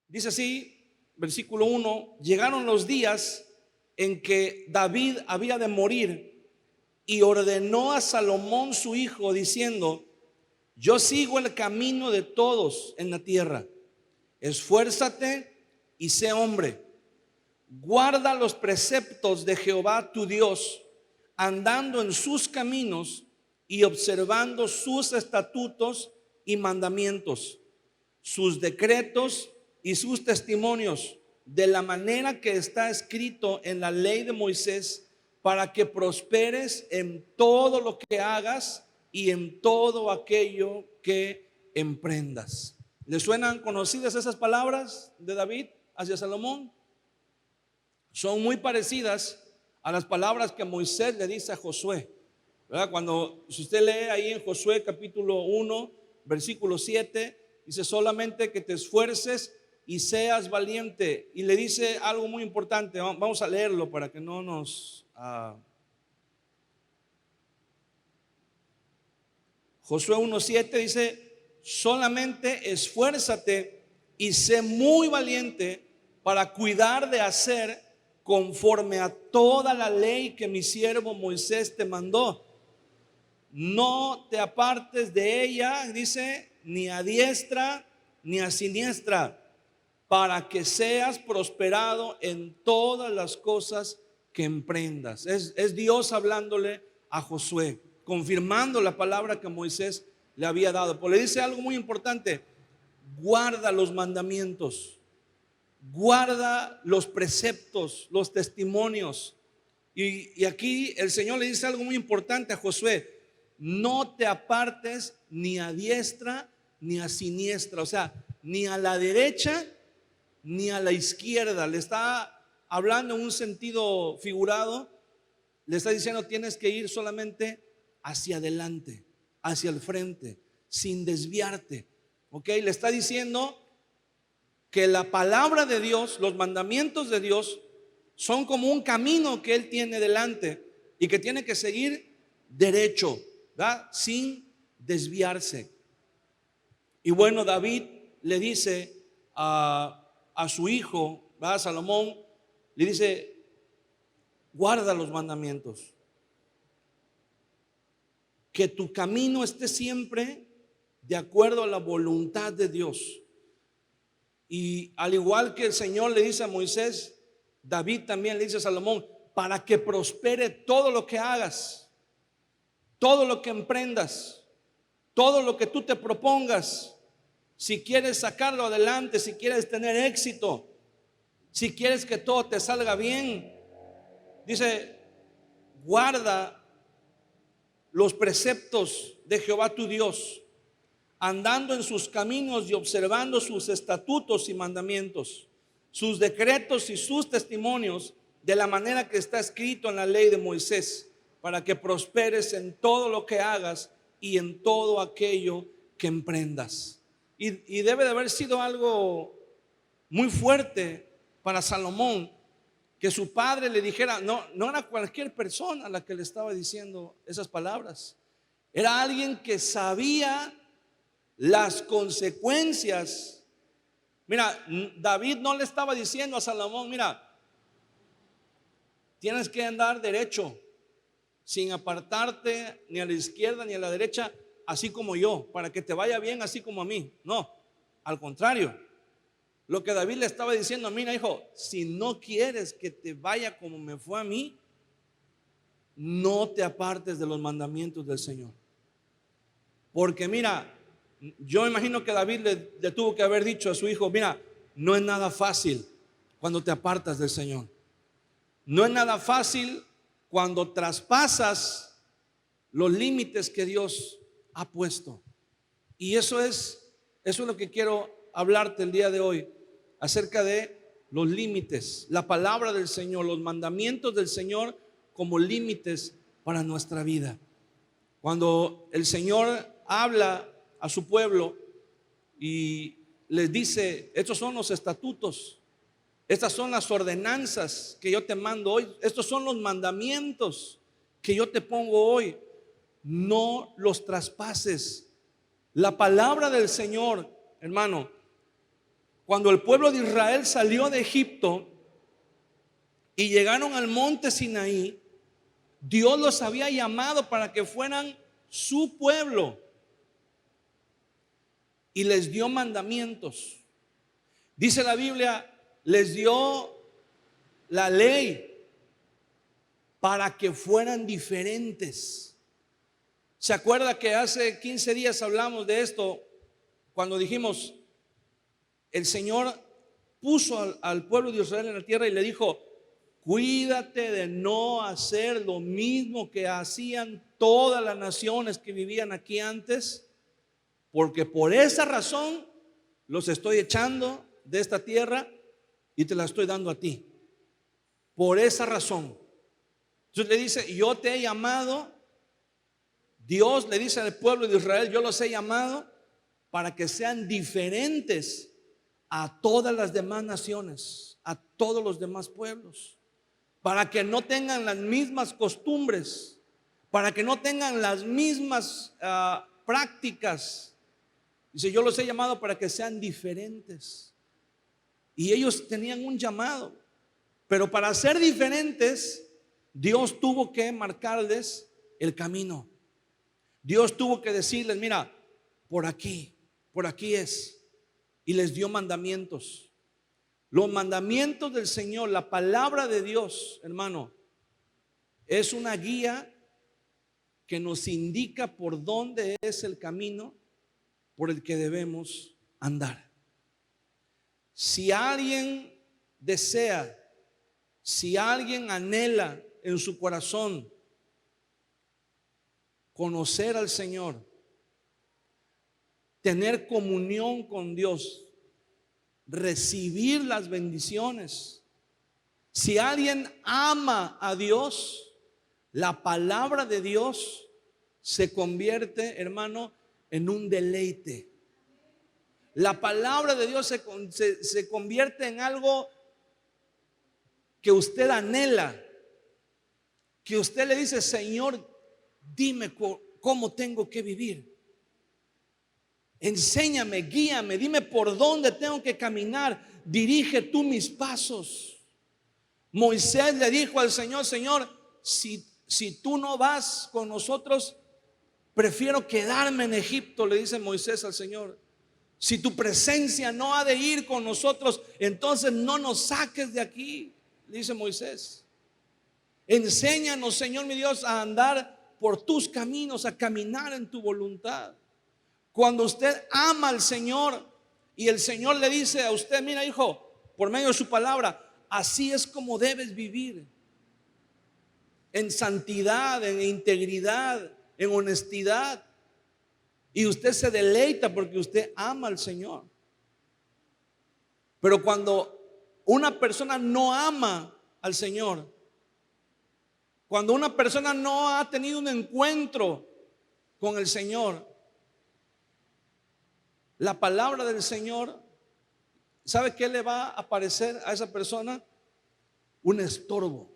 Dice así, versículo 1: llegaron los días en que David había de morir y ordenó a Salomón su hijo diciendo: yo sigo el camino de todos en la tierra. Esfuérzate y sé hombre. Guarda los preceptos de Jehová tu Dios, andando en sus caminos y observando sus estatutos y mandamientos, sus decretos y sus testimonios, de la manera que está escrito en la ley de Moisés, para que prosperes en todo lo que hagas y en todo aquello que emprendas. ¿Le suenan conocidas esas palabras de David hacia Salomón? Son muy parecidas a las palabras que Moisés le dice a Josué, ¿verdad? Si usted lee ahí en Josué capítulo 1, versículo 7, dice: solamente que te esfuerces y seas valiente. Y le dice algo muy importante. Vamos a leerlo para que no nos... Josué 1:7 dice: solamente esfuérzate y sé muy valiente para cuidar de hacer conforme a toda la ley que mi siervo Moisés te mandó. No te apartes de ella, dice, ni a diestra ni a siniestra, para que seas prosperado en todas las cosas que emprendas. Es Dios hablándole a Josué, confirmando la palabra que Moisés le había dado. Pero le dice algo muy importante: guarda los mandamientos, guarda los preceptos, los testimonios. Y aquí el Señor le dice algo muy importante a Josué: no te apartes ni a diestra ni a siniestra, o sea, ni a la derecha ni a la izquierda. Le está hablando en un sentido figurado. Le está diciendo: tienes que ir solamente hacia adelante, hacia el frente, sin desviarte. ¿Ok? Le está diciendo que la palabra de Dios, los mandamientos de Dios, son como un camino que Él tiene delante y que tiene que seguir derecho, ¿verdad? Sin desviarse. Y bueno, David le dice a su hijo, ¿verdad? Salomón, le dice: guarda los mandamientos, que tu camino esté siempre de acuerdo a la voluntad de Dios. Y al igual que el Señor le dice a Moisés, David también le dice a Salomón: para que prospere todo lo que hagas, todo lo que emprendas, todo lo que tú te propongas. Si quieres sacarlo adelante, si quieres tener éxito, si quieres que todo te salga bien, dice: guarda los preceptos de Jehová tu Dios, andando en sus caminos y observando sus estatutos y mandamientos, sus decretos y sus testimonios, de la manera que está escrito en la ley de Moisés, para que prosperes en todo lo que hagas y en todo aquello que emprendas. Y debe de haber sido algo muy fuerte para Salomón que su padre le dijera. No era cualquier persona a la que le estaba diciendo esas palabras. Era alguien que sabía las consecuencias. Mira, David no le estaba diciendo a Salomón: mira, tienes que andar derecho, sin apartarte ni a la izquierda ni a la derecha, así como yo, para que te vaya bien así como a mí. No, al contrario. Lo que David le estaba diciendo: mira, hijo, si no quieres que te vaya como me fue a mí, no te apartes de los mandamientos del Señor. Porque mira, yo imagino que David le tuvo que haber dicho a su hijo: mira, no es nada fácil cuando te apartas del Señor. No es nada fácil cuando traspasas los límites que Dios ha puesto. Y eso es lo que quiero hablarte el día de hoy, acerca de los límites, la palabra del Señor, los mandamientos del Señor como límites para nuestra vida. Cuando el Señor habla a su pueblo y les dice: estos son los estatutos, estas son las ordenanzas que yo te mando hoy, estos son los mandamientos que yo te pongo hoy, no los traspases. La palabra del Señor, hermano, cuando el pueblo de Israel salió de Egipto y llegaron al monte Sinaí, Dios los había llamado para que fueran su pueblo y les dio mandamientos. Dice la Biblia, les dio la ley para que fueran diferentes. ¿Se acuerda que hace 15 días hablamos de esto cuando dijimos, el Señor puso al pueblo de Israel en la tierra y le dijo, cuídate de no hacer lo mismo que hacían todas las naciones que vivían aquí antes, porque por esa razón los estoy echando de esta tierra y te la estoy dando a ti. Por esa razón. Entonces le dice, yo te he llamado, Dios le dice al pueblo de Israel, yo los he llamado para que sean diferentes a todas las demás naciones, a todos los demás pueblos, para que no tengan las mismas costumbres, para que no tengan las mismas prácticas. Dice, yo los he llamado para que sean diferentes. Y ellos tenían un llamado, pero para ser diferentes, Dios tuvo que marcarles el camino. Dios tuvo que decirles, mira, por aquí es. Y les dio mandamientos. Los mandamientos del Señor, la palabra de Dios, hermano, es una guía que nos indica por dónde es el camino por el que debemos andar. Si alguien desea, si alguien anhela en su corazón conocer al Señor, tener comunión con Dios, recibir las bendiciones, si alguien ama a Dios, la palabra de Dios se convierte, hermano, en un deleite. La palabra de Dios se convierte en algo que usted anhela, que usted le dice, Señor, dime cómo tengo que vivir. Enséñame, guíame, dime por dónde tengo que caminar. Dirige tú mis pasos. Moisés le dijo al Señor, Señor, si tú no vas con nosotros, prefiero quedarme en Egipto, le dice Moisés al Señor. Si tu presencia no ha de ir con nosotros, entonces no nos saques de aquí, le dice Moisés. Enséñanos, Señor mi Dios, a andar por tus caminos, a caminar en tu voluntad. Cuando usted ama al Señor y el Señor le dice a usted, mira hijo, por medio de su palabra, así es como debes vivir, en santidad, en integridad, en honestidad, y usted se deleita porque usted ama al Señor. Pero cuando una persona no ama al Señor, cuando una persona no ha tenido un encuentro con el Señor, la palabra del Señor, ¿sabe qué le va a parecer a esa persona? Un estorbo.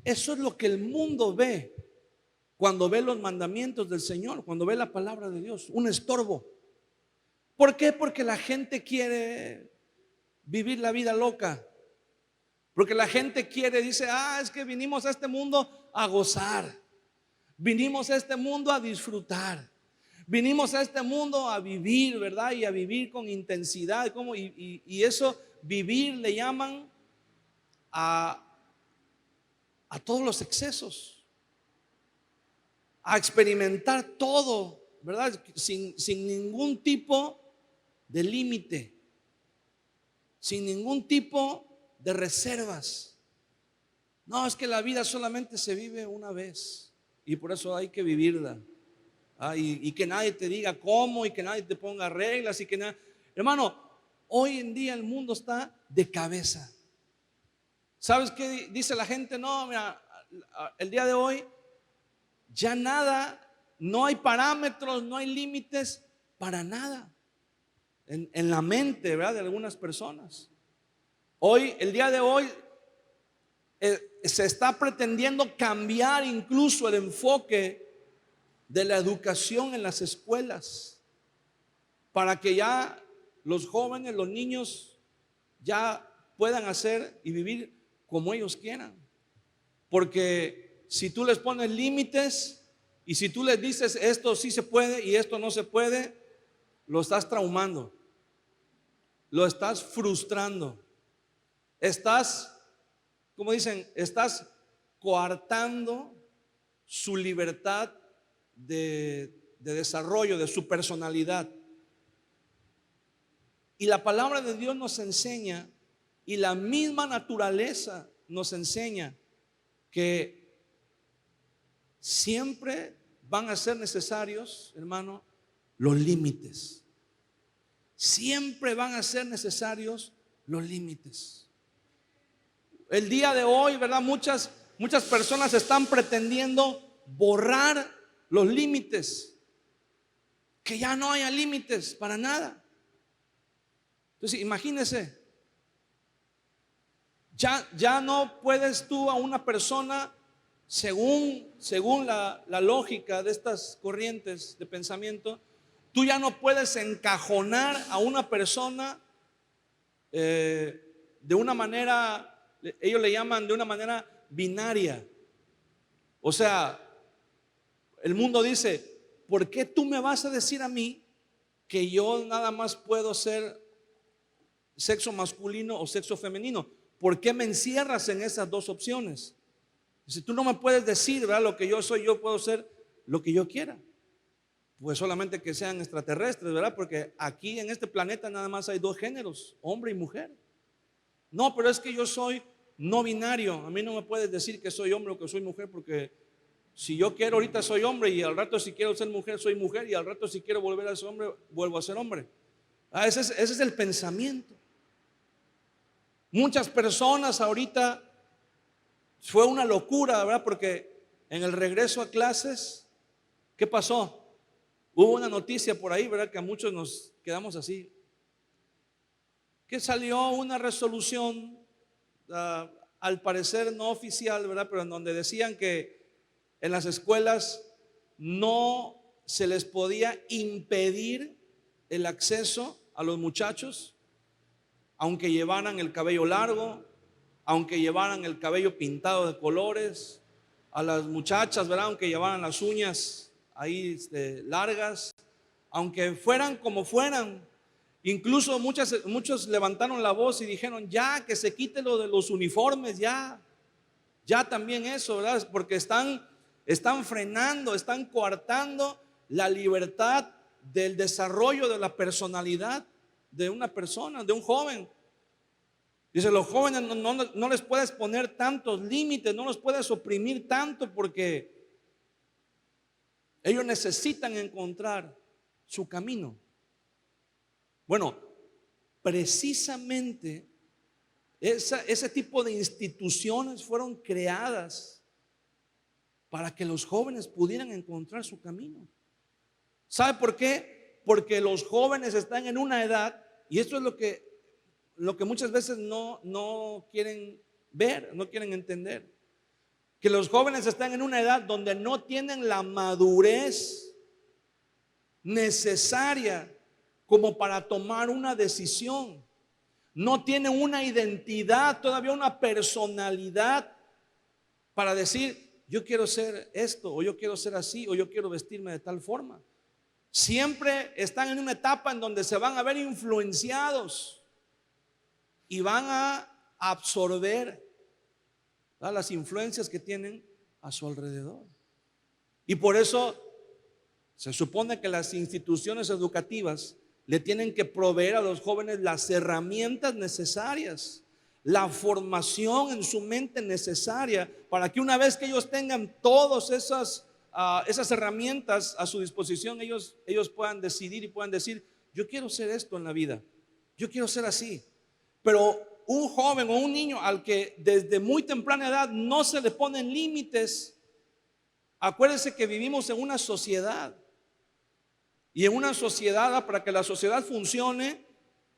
Eso es lo que el mundo ve cuando ve los mandamientos del Señor, cuando ve la palabra de Dios, un estorbo. ¿Por qué? Porque la gente quiere vivir la vida loca. Porque la gente dice, es que vinimos a este mundo a gozar. Vinimos a este mundo a disfrutar. Vinimos a este mundo a vivir, ¿verdad? Y a vivir con intensidad. Y eso, vivir, le llaman a todos los excesos. A experimentar todo, ¿verdad? Sin ningún tipo de límite. Sin ningún tipo de reservas. No, es que la vida solamente se vive una vez. Y por eso hay que vivirla. Y que nadie te diga cómo, y que nadie te ponga reglas, y que nada. Hermano, hoy en día el mundo está de cabeza. ¿Sabes qué dice la gente? No, mira, el día de hoy ya nada, no hay parámetros, no hay límites para nada en la mente, ¿verdad?, de algunas personas. El día de hoy se está pretendiendo cambiar incluso el enfoque de la educación en las escuelas, para que ya los jóvenes, los niños ya puedan hacer y vivir como ellos quieran. Porque si tú les pones límites y si tú les dices esto sí se puede y esto no se puede, lo estás traumando, lo estás frustrando, estás, como dicen, estás coartando su libertad de desarrollo, de su personalidad. Y la palabra de Dios nos enseña, y la misma naturaleza nos enseña, que siempre van a ser necesarios, hermano, los límites. Siempre van a ser necesarios los límites. El día de hoy, ¿verdad? Muchas personas están pretendiendo borrar los límites, que ya no haya límites para nada. Entonces, imagínese, ya no puedes tú a una persona, según la lógica de estas corrientes de pensamiento, tú ya no puedes encajonar a una persona de una manera, ellos le llaman de una manera binaria. O sea, el mundo dice, ¿por qué tú me vas a decir a mí que yo nada más puedo ser sexo masculino o sexo femenino? ¿Por qué me encierras en esas dos opciones? Si tú no me puedes decir, ¿verdad? Lo que yo soy, yo puedo ser lo que yo quiera. Pues solamente que sean extraterrestres, ¿verdad? Porque aquí en este planeta nada más hay dos géneros, hombre y mujer. No, pero es que yo soy no binario. A mí no me puedes decir que soy hombre o que soy mujer, porque si yo quiero ahorita soy hombre, y al rato si quiero ser mujer soy mujer, y al rato si quiero volver a ser hombre vuelvo a ser hombre. Ese es el pensamiento. Muchas personas ahorita fue una locura, ¿verdad? Porque en el regreso a clases, ¿qué pasó? Hubo una noticia por ahí, ¿verdad? Que a muchos nos quedamos así. Que salió una resolución, al parecer no oficial, ¿verdad? Pero en donde decían que en las escuelas no se les podía impedir el acceso a los muchachos, aunque llevaran el cabello largo, aunque llevaran el cabello pintado de colores, a las muchachas, ¿verdad? Aunque llevaran las uñas ahí largas, aunque fueran como fueran. Incluso muchos levantaron la voz y dijeron, ya que se quite lo de los uniformes, ya también eso, ¿verdad? Porque están frenando, están coartando la libertad del desarrollo de la personalidad de una persona, de un joven. Dice, los jóvenes no les puedes poner tantos límites, no los puedes oprimir tanto, porque ellos necesitan encontrar su camino. Bueno, precisamente ese tipo de instituciones fueron creadas para que los jóvenes pudieran encontrar su camino. ¿Sabe por qué? Porque los jóvenes están en una edad, y esto es lo que muchas veces no quieren ver, no quieren entender, que los jóvenes están en una edad donde no tienen la madurez necesaria como para tomar una decisión. No tienen una identidad, todavía una personalidad para decir, yo quiero ser esto, o yo quiero ser así, o yo quiero vestirme de tal forma. Siempre están en una etapa en donde se van a ver influenciados y van a absorber, ¿verdad?, las influencias que tienen a su alrededor. Y por eso se supone que las instituciones educativas le tienen que proveer a los jóvenes las herramientas necesarias, la formación en su mente necesaria, para que una vez que ellos tengan todas esas herramientas a su disposición, ellos puedan decidir y puedan decir, yo quiero ser esto en la vida, yo quiero ser así. Pero un joven o un niño al que desde muy temprana edad no se le ponen límites, acuérdense que vivimos en una sociedad, y en una sociedad, para que la sociedad funcione,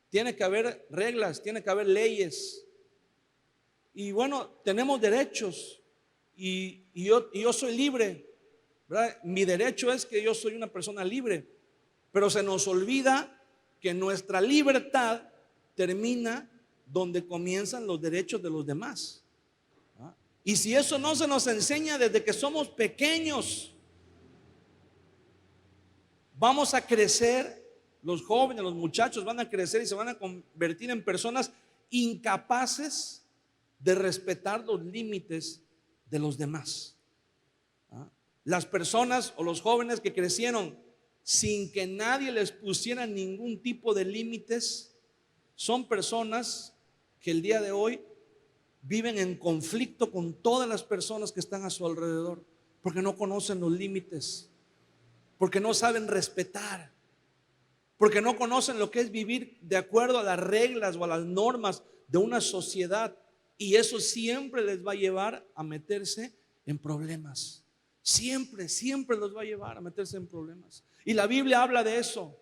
tiene que haber reglas, tiene que haber leyes. Y bueno, tenemos derechos, y yo soy libre, ¿verdad? Mi derecho es que yo soy una persona libre, pero se nos olvida que nuestra libertad termina donde comienzan los derechos de los demás. Y si eso no se nos enseña desde que somos pequeños, vamos a crecer, los jóvenes, los muchachos van a crecer y se van a convertir en personas incapaces de respetar los límites de los demás. Las personas o los jóvenes que crecieron sin que nadie les pusiera ningún tipo de límites, son personas que el día de hoy viven en conflicto con todas las personas que están a su alrededor, porque no conocen los límites, porque no saben respetar, porque no conocen lo que es vivir de acuerdo a las reglas o a las normas de una sociedad, y eso siempre les va a llevar a meterse en problemas. Siempre los va a llevar a meterse en problemas. Y la Biblia habla de eso.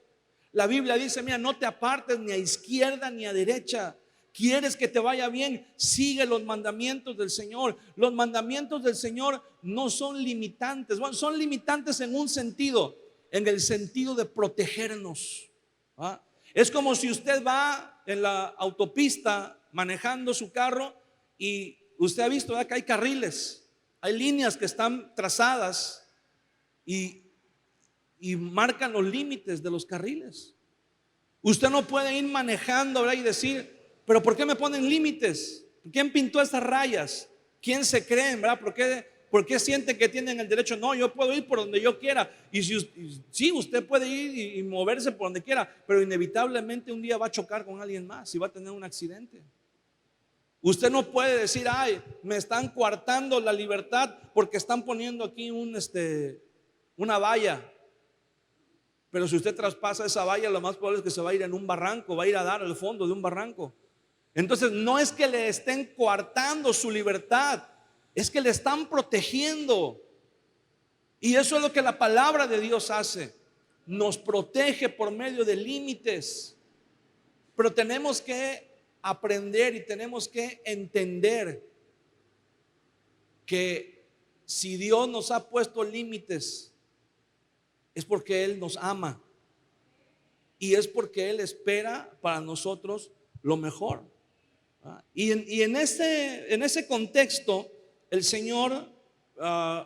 La Biblia dice: mira, no te apartes ni a izquierda ni a derecha. ¿Quieres que te vaya bien? Sigue los mandamientos del Señor. Los mandamientos del Señor no son limitantes. Bueno, son limitantes en un sentido, en el sentido de protegernos. Es como si usted va en la autopista manejando su carro y usted ha visto que hay carriles. Hay líneas que están trazadas y marcan los límites de los carriles. Usted no puede ir manejando, ¿verdad?, y decir: pero ¿por qué me ponen límites? ¿Quién pintó estas rayas? ¿Quién se creen, verdad? ¿Por qué sienten que tienen el derecho? No, yo puedo ir por donde yo quiera. Y sí, usted puede ir y moverse por donde quiera, pero inevitablemente un día va a chocar con alguien más y va a tener un accidente. Usted no puede decir: ay, me están coartando la libertad porque están poniendo aquí una valla. Pero si usted traspasa esa valla, lo más probable es que se va a ir en un barranco, va a ir a dar al fondo de un barranco. Entonces no es que le estén coartando su libertad, es que le están protegiendo. Y eso es lo que la palabra de Dios hace. Nos protege por medio de límites. Pero tenemos que aprender y tenemos que entender que si Dios nos ha puesto límites, es porque Él nos ama y es porque Él espera para nosotros lo mejor. Y en ese contexto el Señor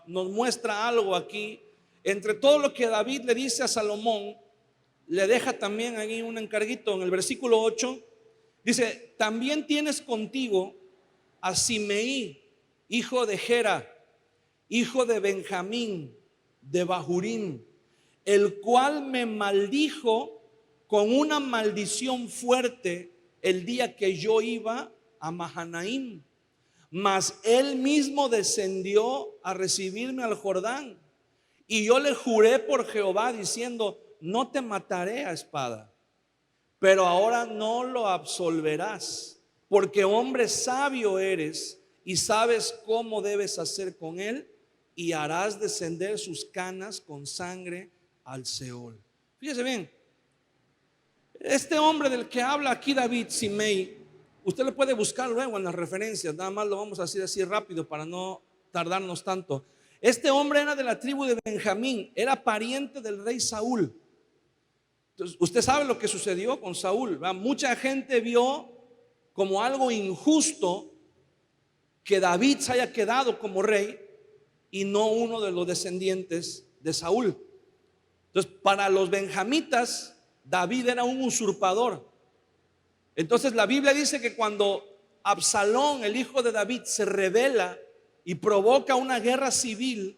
nos muestra algo aquí. Entre todo lo que David le dice a Salomón, le deja también ahí un encarguito. En el versículo 8 dice: también tienes contigo a Simeí, hijo de Gera, hijo de Benjamín, de Bahurín, el cual me maldijo con una maldición fuerte el día que yo iba a Mahanaim. Mas él mismo descendió a recibirme al Jordán, y yo le juré por Jehová diciendo: no te mataré a espada, pero ahora no lo absolverás, porque hombre sabio eres y sabes cómo debes hacer con él, y harás descender sus canas con sangre al Seol. Fíjese bien, este hombre del que habla aquí David, Simei, usted lo puede buscar luego en las referencias, nada más lo vamos a decir así rápido para no tardarnos tanto. Este hombre era de la tribu de Benjamín, era pariente del rey Saúl. Entonces, usted sabe lo que sucedió con Saúl, ¿verdad? Mucha gente vio como algo injusto que David se haya quedado como rey y no uno de los descendientes de Saúl. Entonces, para los benjamitas, David era un usurpador. Entonces la Biblia dice que cuando Absalón, el hijo de David, se rebela y provoca una guerra civil,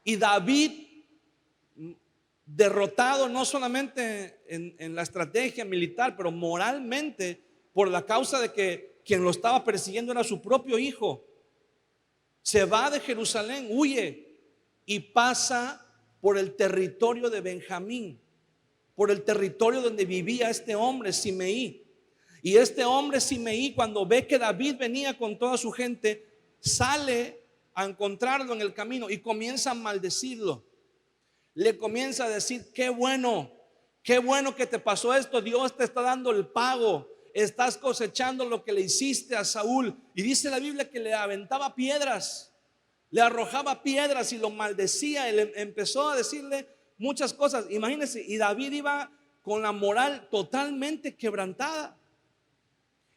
y David, derrotado no solamente en la estrategia militar, pero moralmente, por la causa de que quien lo estaba persiguiendo era su propio hijo, se va de Jerusalén, huye y pasa por el territorio de Benjamín, por el territorio donde vivía este hombre Simeí. Y este hombre Simeí, cuando ve que David venía con toda su gente, sale a encontrarlo en el camino y comienza a maldecirlo. Le comienza a decir: qué bueno que te pasó esto, Dios te está dando el pago, estás cosechando lo que le hiciste a Saúl. Y dice la Biblia que le aventaba piedras, le arrojaba piedras y lo maldecía. Él empezó a decirle muchas cosas. Imagínense, y David iba con la moral totalmente quebrantada.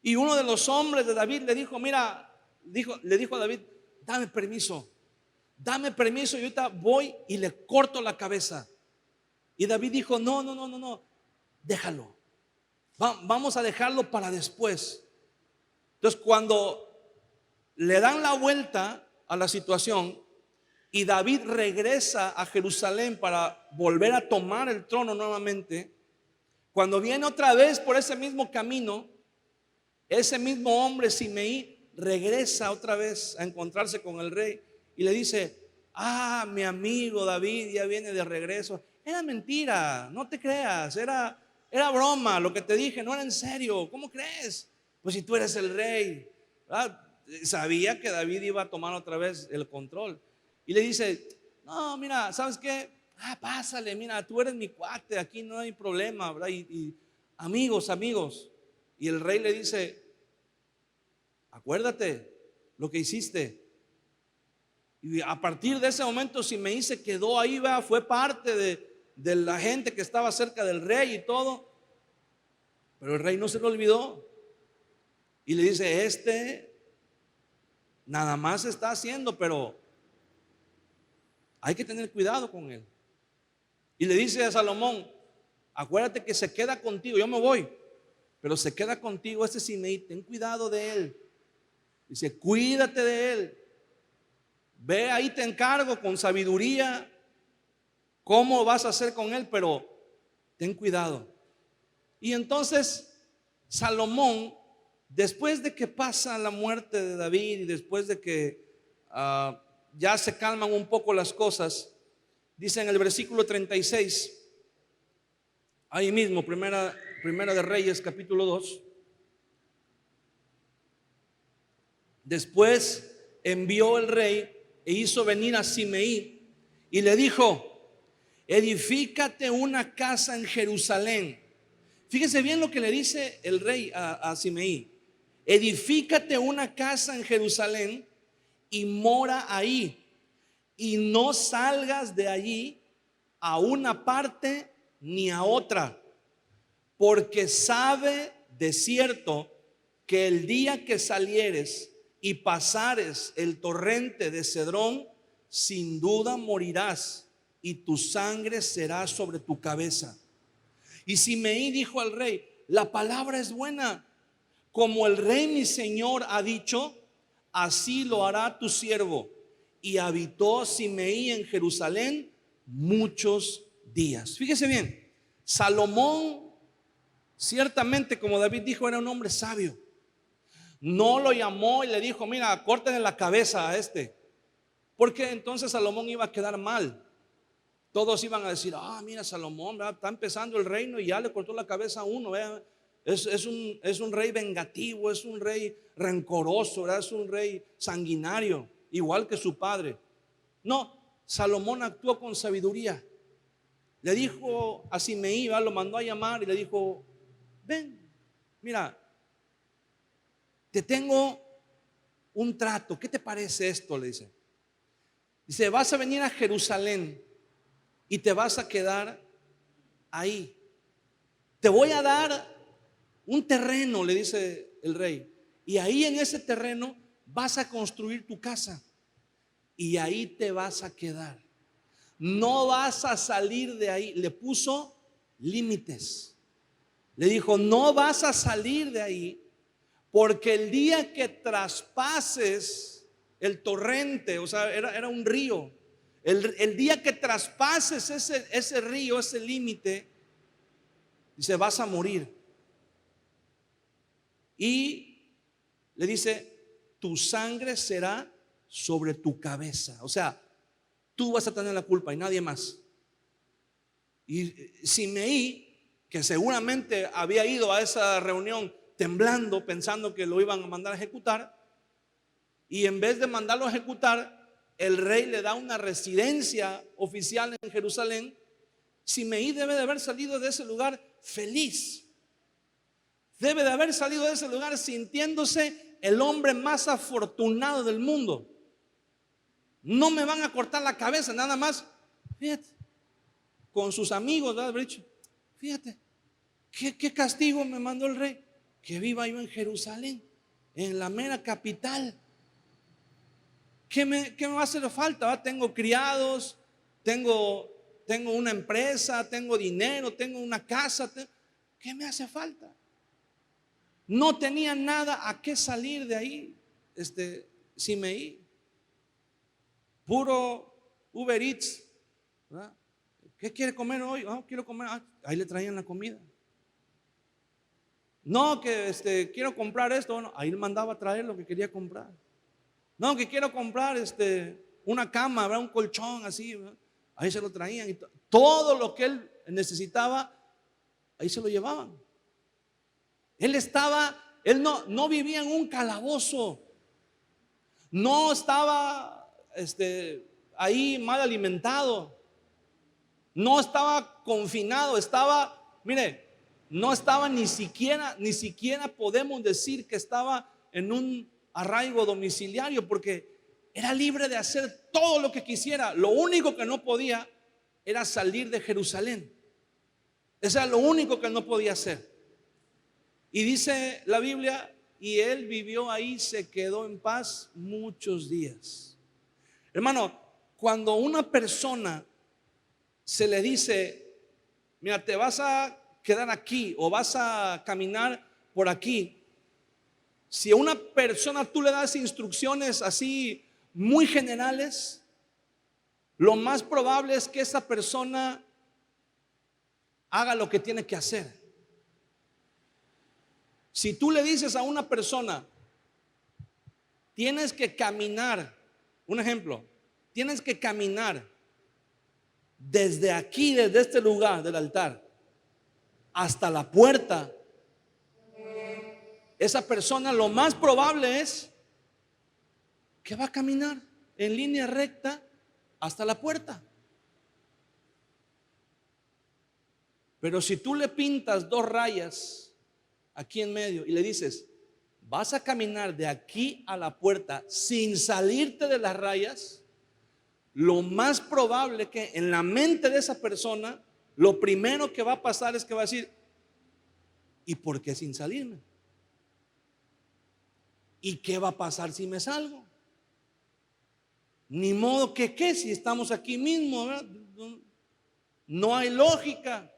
Y uno de los hombres de David le dijo, mira, le dijo a David, dame permiso, y ahorita voy y le corto la cabeza. Y David dijo, no, déjalo, vamos a dejarlo para después. Entonces cuando le dan la vuelta a la situación y David regresa a Jerusalén para volver a tomar el trono nuevamente, cuando viene otra vez por ese mismo camino, ese mismo hombre Simei regresa otra vez a encontrarse con el rey y le dice, mi amigo David ya viene de regreso. Era mentira, no te creas, era broma lo que te dije, no era en serio. ¿Cómo crees? Pues si tú eres el rey, ¿verdad? Sabía que David iba a tomar otra vez el control. Y le dice, no, mira, ¿sabes qué? Pásale, mira, tú eres mi cuate, aquí no hay problema, ¿verdad? Y amigos. Y el rey le dice, acuérdate lo que hiciste. Y a partir de ese momento Simei se quedó ahí, fue parte de la gente que estaba cerca del rey y todo. Pero el rey no se lo olvidó. Y le dice, nada más está haciendo, pero hay que tener cuidado con él. Y le dice a Salomón, acuérdate que se queda contigo, yo me voy, pero se queda contigo este Simei, ten cuidado de él. Dice, cuídate de él. Ve ahí, te encargo con sabiduría cómo vas a hacer con él, pero ten cuidado. Y entonces Salomón, después de que pasa la muerte de David y después de que ya se calman un poco las cosas, dice en el versículo 36, ahí mismo, primera de Reyes, capítulo 2. Después envió el rey e hizo venir a Simei y le dijo, edifícate una casa en Jerusalén. Fíjese bien lo que le dice el rey a Simei. Edifícate una casa en Jerusalén y mora ahí, y no salgas de allí a una parte ni a otra, porque sabe de cierto que el día que salieres y pasares el torrente de Cedrón, sin duda morirás y tu sangre será sobre tu cabeza. Y Simei dijo al rey, la palabra es buena, como el rey mi señor ha dicho, así lo hará tu siervo. Y habitó Simei en Jerusalén muchos días. Fíjese bien, Salomón ciertamente, como David dijo, era un hombre sabio. No lo llamó y le dijo, mira, córtenle la cabeza a este, porque entonces Salomón iba a quedar mal. Todos iban a decir, mira, Salomón, ¿verdad? Está empezando el reino y ya le cortó la cabeza a uno, ¿verdad? Es un rey vengativo, es un rey rencoroso, ¿verdad? Es un rey sanguinario, igual que su padre. No, Salomón actuó con sabiduría. Le dijo a Simei, lo mandó a llamar y le dijo, ven, mira, te tengo un trato, ¿qué te parece esto? Le dice. Dice, vas a venir a Jerusalén y te vas a quedar ahí. Te voy a dar un terreno, le dice el rey, y ahí en ese terreno vas a construir tu casa y ahí te vas a quedar. No vas a salir de ahí. Le puso límites. Le dijo, no vas a salir de ahí, porque el día que traspases el torrente, o sea, era un río, el día que traspases ese río, ese límite, dice, vas a morir. Y le dice, tu sangre será sobre tu cabeza. O sea, tú vas a tener la culpa y nadie más. Y Simei, que seguramente había ido a esa reunión temblando, pensando que lo iban a mandar a ejecutar, y en vez de mandarlo a ejecutar, el rey le da una residencia oficial en Jerusalén. Simei debe de haber salido de ese lugar feliz. Debe de haber salido de ese lugar sintiéndose el hombre más afortunado del mundo. No me van a cortar la cabeza, nada más. Fíjate, con sus amigos, ¿verdad? Fíjate, ¿Qué castigo me mandó el rey? Que viva yo en Jerusalén, en la mera capital. ¿Qué me va a hacer falta? ¿Va? Tengo criados, tengo una empresa, tengo dinero, tengo una casa. ¿Qué me hace falta? No tenía nada a qué salir de ahí, Simeí. Puro Uber Eats, ¿verdad? ¿Qué quiere comer hoy? Quiero comer. Ahí le traían la comida. No, que quiero comprar esto. Bueno, ahí le mandaba a traer lo que quería comprar. No, que quiero comprar una cama, ¿verdad? Un colchón así, ¿verdad? Ahí se lo traían. Y todo lo que él necesitaba, ahí se lo llevaban. Él no vivía en un calabozo. No estaba ahí mal alimentado. No estaba confinado, mire, no estaba ni siquiera podemos decir que estaba en un arraigo domiciliario, porque era libre de hacer todo lo que quisiera. Lo único que no podía era salir de Jerusalén. Eso era lo único que no podía hacer. Y dice la Biblia, y él vivió ahí, se quedó en paz muchos días. Hermano, cuando una persona se le dice, mira, te vas a quedar aquí o vas a caminar por aquí, si a una persona tú le das instrucciones así muy generales, lo más probable es que esa persona haga lo que tiene que hacer. Si tú le dices a una persona, tienes que caminar, un ejemplo, tienes que caminar desde aquí, desde este lugar del altar, hasta la puerta, esa persona lo más probable es que va a caminar en línea recta hasta la puerta. Pero si tú le pintas 2 rayas aquí en medio y le dices, vas a caminar de aquí a la puerta sin salirte de las rayas, lo más probable que en la mente de esa persona, lo primero que va a pasar es que va a decir, ¿y por qué sin salirme? ¿Y qué va a pasar si me salgo? Ni modo que qué, si estamos aquí mismo, ¿verdad? No hay lógica.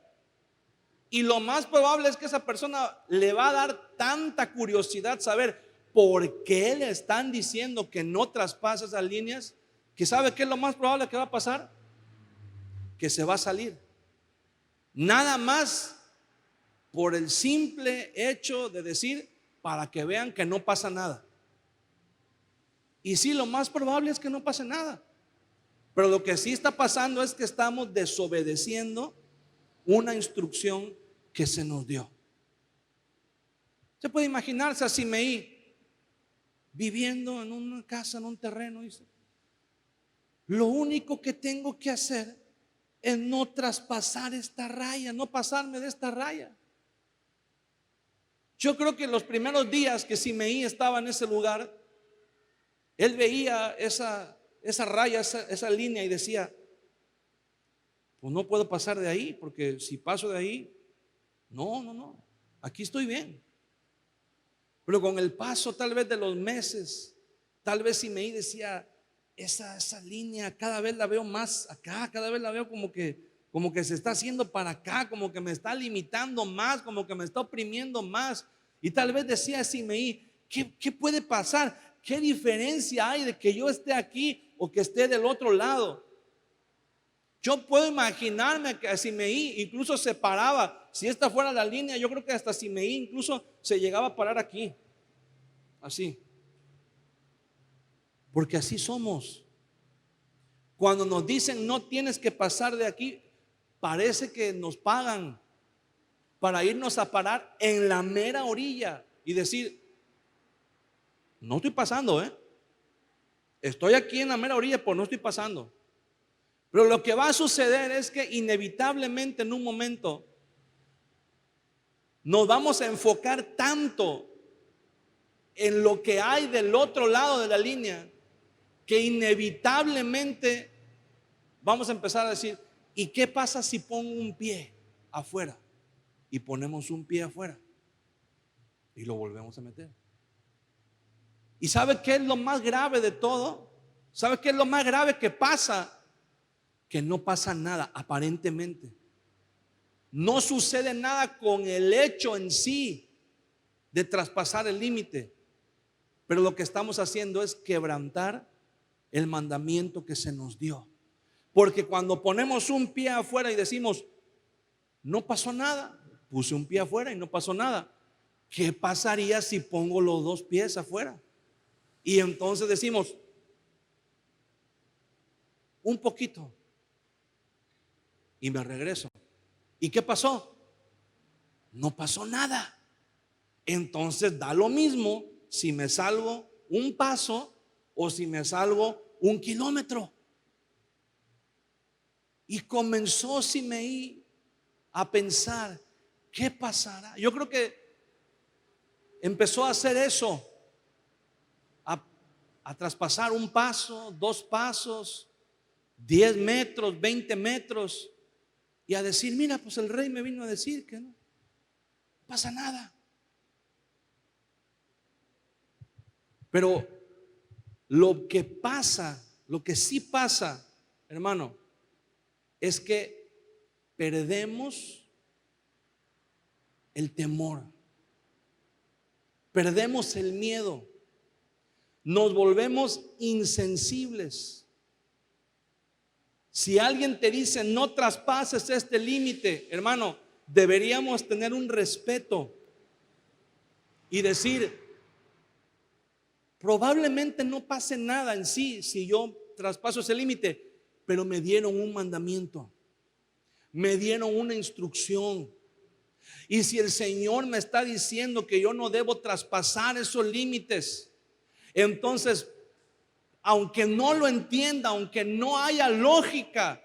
Y lo más probable es que esa persona le va a dar tanta curiosidad saber por qué le están diciendo que no traspase esas líneas, que sabe que es lo más probable que va a pasar, que se va a salir. Nada más por el simple hecho de decir, para que vean que no pasa nada. Y sí, lo más probable es que no pase nada. Pero lo que sí está pasando es que estamos desobedeciendo una instrucción que se nos dio. Se puede imaginarse a Simeí viviendo en una casa, en un terreno. Dice, lo único que tengo que hacer es no traspasar esta raya, no pasarme de esta raya. Yo creo que en los primeros días que Simeí estaba en ese lugar, él veía esa raya, esa línea y decía, pues no puedo pasar de ahí, porque si paso de ahí, no, aquí estoy bien. Pero con el paso tal vez de los meses, tal vez Simeí decía, esa línea cada vez la veo más acá, cada vez la veo como que se está haciendo para acá, como que me está limitando más, como que me está oprimiendo más. Y tal vez decía Simeí, ¿qué puede pasar? ¿Qué diferencia hay de que yo esté aquí o que esté del otro lado? Yo puedo imaginarme que Simeí incluso se paraba. Si esta fuera la línea, yo creo que hasta Simeí incluso se llegaba a parar aquí, así. Porque así somos. Cuando nos dicen no tienes que pasar de aquí, parece que nos pagan para irnos a parar en la mera orilla y decir, no estoy pasando, estoy aquí en la mera orilla, pues no estoy pasando. Pero lo que va a suceder es que inevitablemente en un momento nos vamos a enfocar tanto en lo que hay del otro lado de la línea, que inevitablemente vamos a empezar a decir, ¿y qué pasa si pongo un pie afuera? y ponemos un pie afuera y lo volvemos a meter. ¿Y sabe qué es lo más grave de todo? ¿Sabe qué es lo más grave que pasa? Que no pasa nada aparentemente. No sucede nada con el hecho en sí de traspasar el límite. Pero lo que estamos haciendo es quebrantar el mandamiento que se nos dio. Porque cuando ponemos un pie afuera y decimos, no pasó nada, puse un pie afuera y no pasó nada. ¿Qué pasaría si pongo los dos pies afuera? Y entonces decimos, un poquito, y me regreso. ¿Y qué pasó? No pasó nada. Entonces da lo mismo si me salgo un paso o si me salgo 1 kilómetro. Y comenzó Simeí a pensar, ¿qué pasará? Yo creo que empezó a hacer eso, a traspasar un paso, 2 pasos, 10 metros, 20 metros, y a decir, mira, pues el rey me vino a decir que no pasa nada. Pero lo que pasa, lo que sí pasa, hermano, es que perdemos el temor, perdemos el miedo, nos volvemos insensibles. Si alguien te dice no traspases este límite, hermano, deberíamos tener un respeto y decir, probablemente no pase nada en sí si yo traspaso ese límite, pero me dieron un mandamiento, me dieron una instrucción. Y si el Señor me está diciendo que yo no debo traspasar esos límites, entonces, aunque no lo entienda, aunque no haya lógica,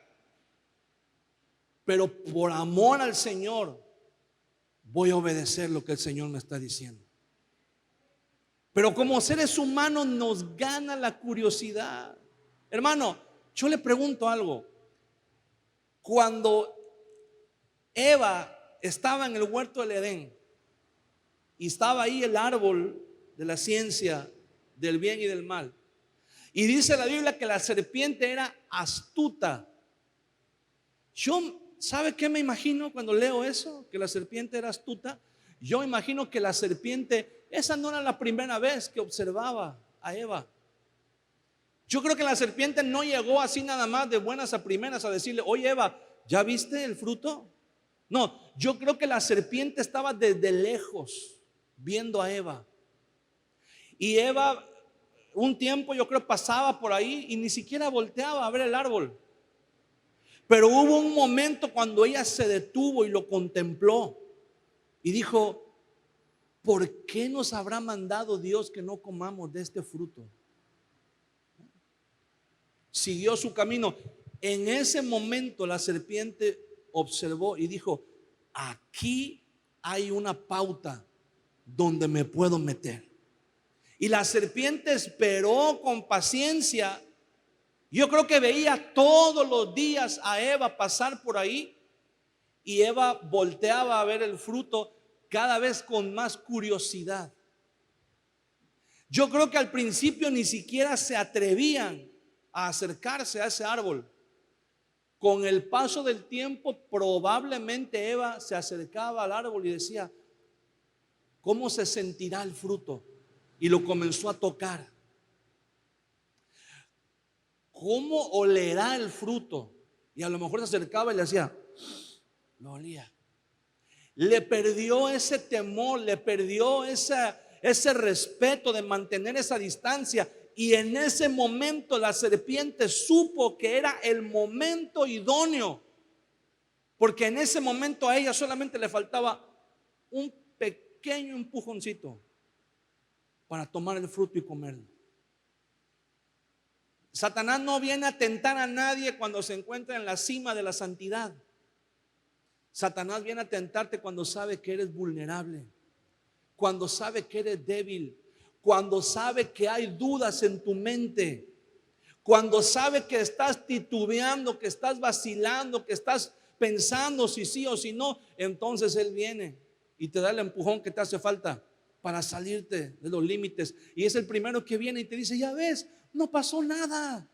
pero por amor al Señor, voy a obedecer lo que el Señor me está diciendo. Pero como seres humanos nos gana la curiosidad. Hermano, yo le pregunto algo. Cuando Eva estaba en el huerto del Edén y estaba ahí el árbol de la ciencia del bien y del mal, y dice la Biblia que la serpiente era astuta. ¿Sabe qué me imagino cuando leo eso? Que la serpiente era astuta. Yo imagino que la serpiente, esa no era la primera vez que observaba a Eva. Yo creo que la serpiente no llegó así nada más de buenas a primeras a decirle, oye Eva, ¿ya viste el fruto? No, yo creo que la serpiente estaba desde lejos viendo a Eva. Y Eva, un tiempo yo creo pasaba por ahí y ni siquiera volteaba a ver el árbol. Pero hubo un momento cuando ella se detuvo y lo contempló y dijo, ¿por qué nos habrá mandado Dios que no comamos de este fruto? Siguió su camino. En ese momento la serpiente observó y dijo, aquí hay una pauta donde me puedo meter. Y la serpiente esperó con paciencia. Yo creo que veía todos los días a Eva pasar por ahí y Eva volteaba a ver el fruto cada vez con más curiosidad. Yo creo que al principio ni siquiera se atrevían a acercarse a ese árbol. Con el paso del tiempo probablemente Eva se acercaba al árbol y decía, ¿cómo se sentirá el fruto? Y lo comenzó a tocar. ¿Cómo olerá el fruto? Y a lo mejor se acercaba y le hacía, lo olía. Le perdió ese temor, le perdió ese respeto de mantener esa distancia. Y en ese momento la serpiente supo que era el momento idóneo, porque en ese momento a ella solamente le faltaba un pequeño empujoncito para tomar el fruto y comerlo. Satanás no viene a tentar a nadie cuando se encuentra en la cima de la santidad. Satanás viene a tentarte cuando sabe que eres vulnerable, cuando sabe que eres débil, cuando sabe que hay dudas en tu mente, cuando sabe que estás titubeando, que estás vacilando, que estás pensando si sí o si no, entonces Él viene y te da el empujón que te hace falta para salirte de los límites. Y es el primero que viene y te dice, ya ves, no pasó nada.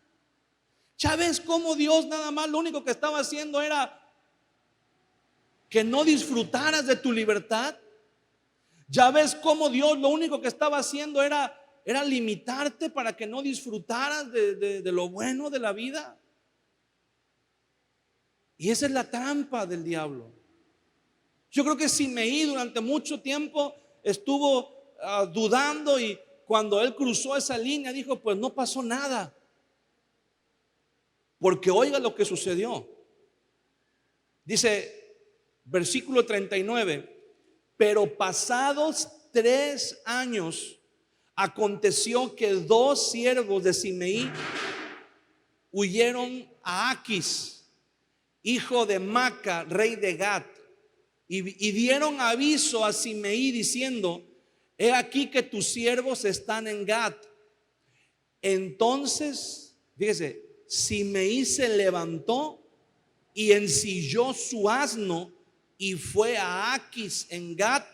Ya ves cómo Dios nada más lo único que estaba haciendo era que no disfrutaras de tu libertad. Ya ves cómo Dios lo único que estaba haciendo era limitarte para que no disfrutaras de lo bueno de la vida. Y esa es la trampa del diablo. Yo creo que Simeí durante mucho tiempo estuvo dudando, y cuando él cruzó esa línea dijo, pues no pasó nada. Porque oiga lo que sucedió. Dice versículo 39, pero pasados 3 años aconteció que 2 siervos de Simeí huyeron a Aquis, hijo de Maca, rey de Gat, y dieron aviso a Simeí diciendo, he aquí que tus siervos están en Gat. Entonces, fíjese, Simeí se levantó y ensilló su asno y fue a Aquis en Gat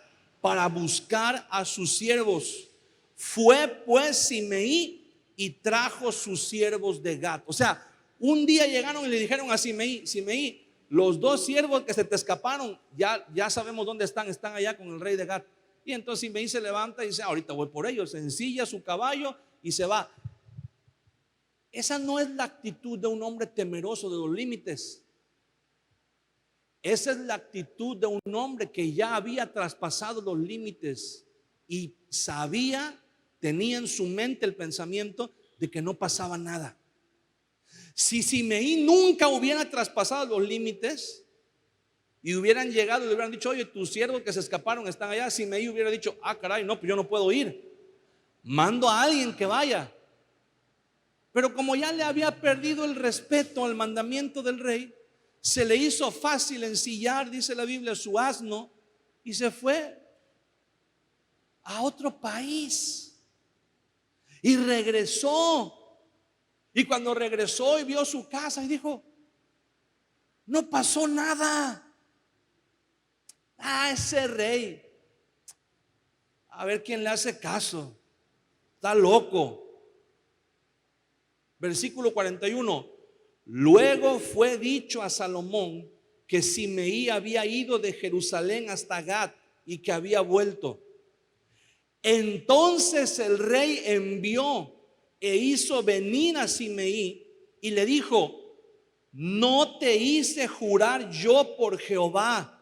para buscar a sus siervos. Fue pues Simeí y trajo sus siervos de Gat. O sea, un día llegaron y le dijeron a Simeí, Simeí, los 2 siervos que se te escaparon, ya sabemos dónde están allá con el rey de Gat. Y entonces Simeí se levanta y dice, ahorita voy por ellos, ensilla su caballo y se va. Esa no es la actitud de un hombre temeroso de los límites. Esa es la actitud de un hombre que ya había traspasado los límites y tenía en su mente el pensamiento de que no pasaba nada. Si Simeí nunca hubiera traspasado los límites y hubieran llegado y le hubieran dicho, oye, tus siervos que se escaparon están allá, Simeí hubiera dicho, caray, no, pues yo no puedo ir, mando a alguien que vaya. Pero como ya le había perdido el respeto al mandamiento del rey, se le hizo fácil ensillar, dice la Biblia, su asno y se fue a otro país y regresó. Y cuando regresó y vio su casa y dijo, no pasó nada. Ese rey, a ver quién le hace caso, está loco. Versículo 41. Luego fue dicho a Salomón que Simeí había ido de Jerusalén hasta Gat y que había vuelto. Entonces el rey envió e hizo venir a Simeí y le dijo, no te hice jurar yo por Jehová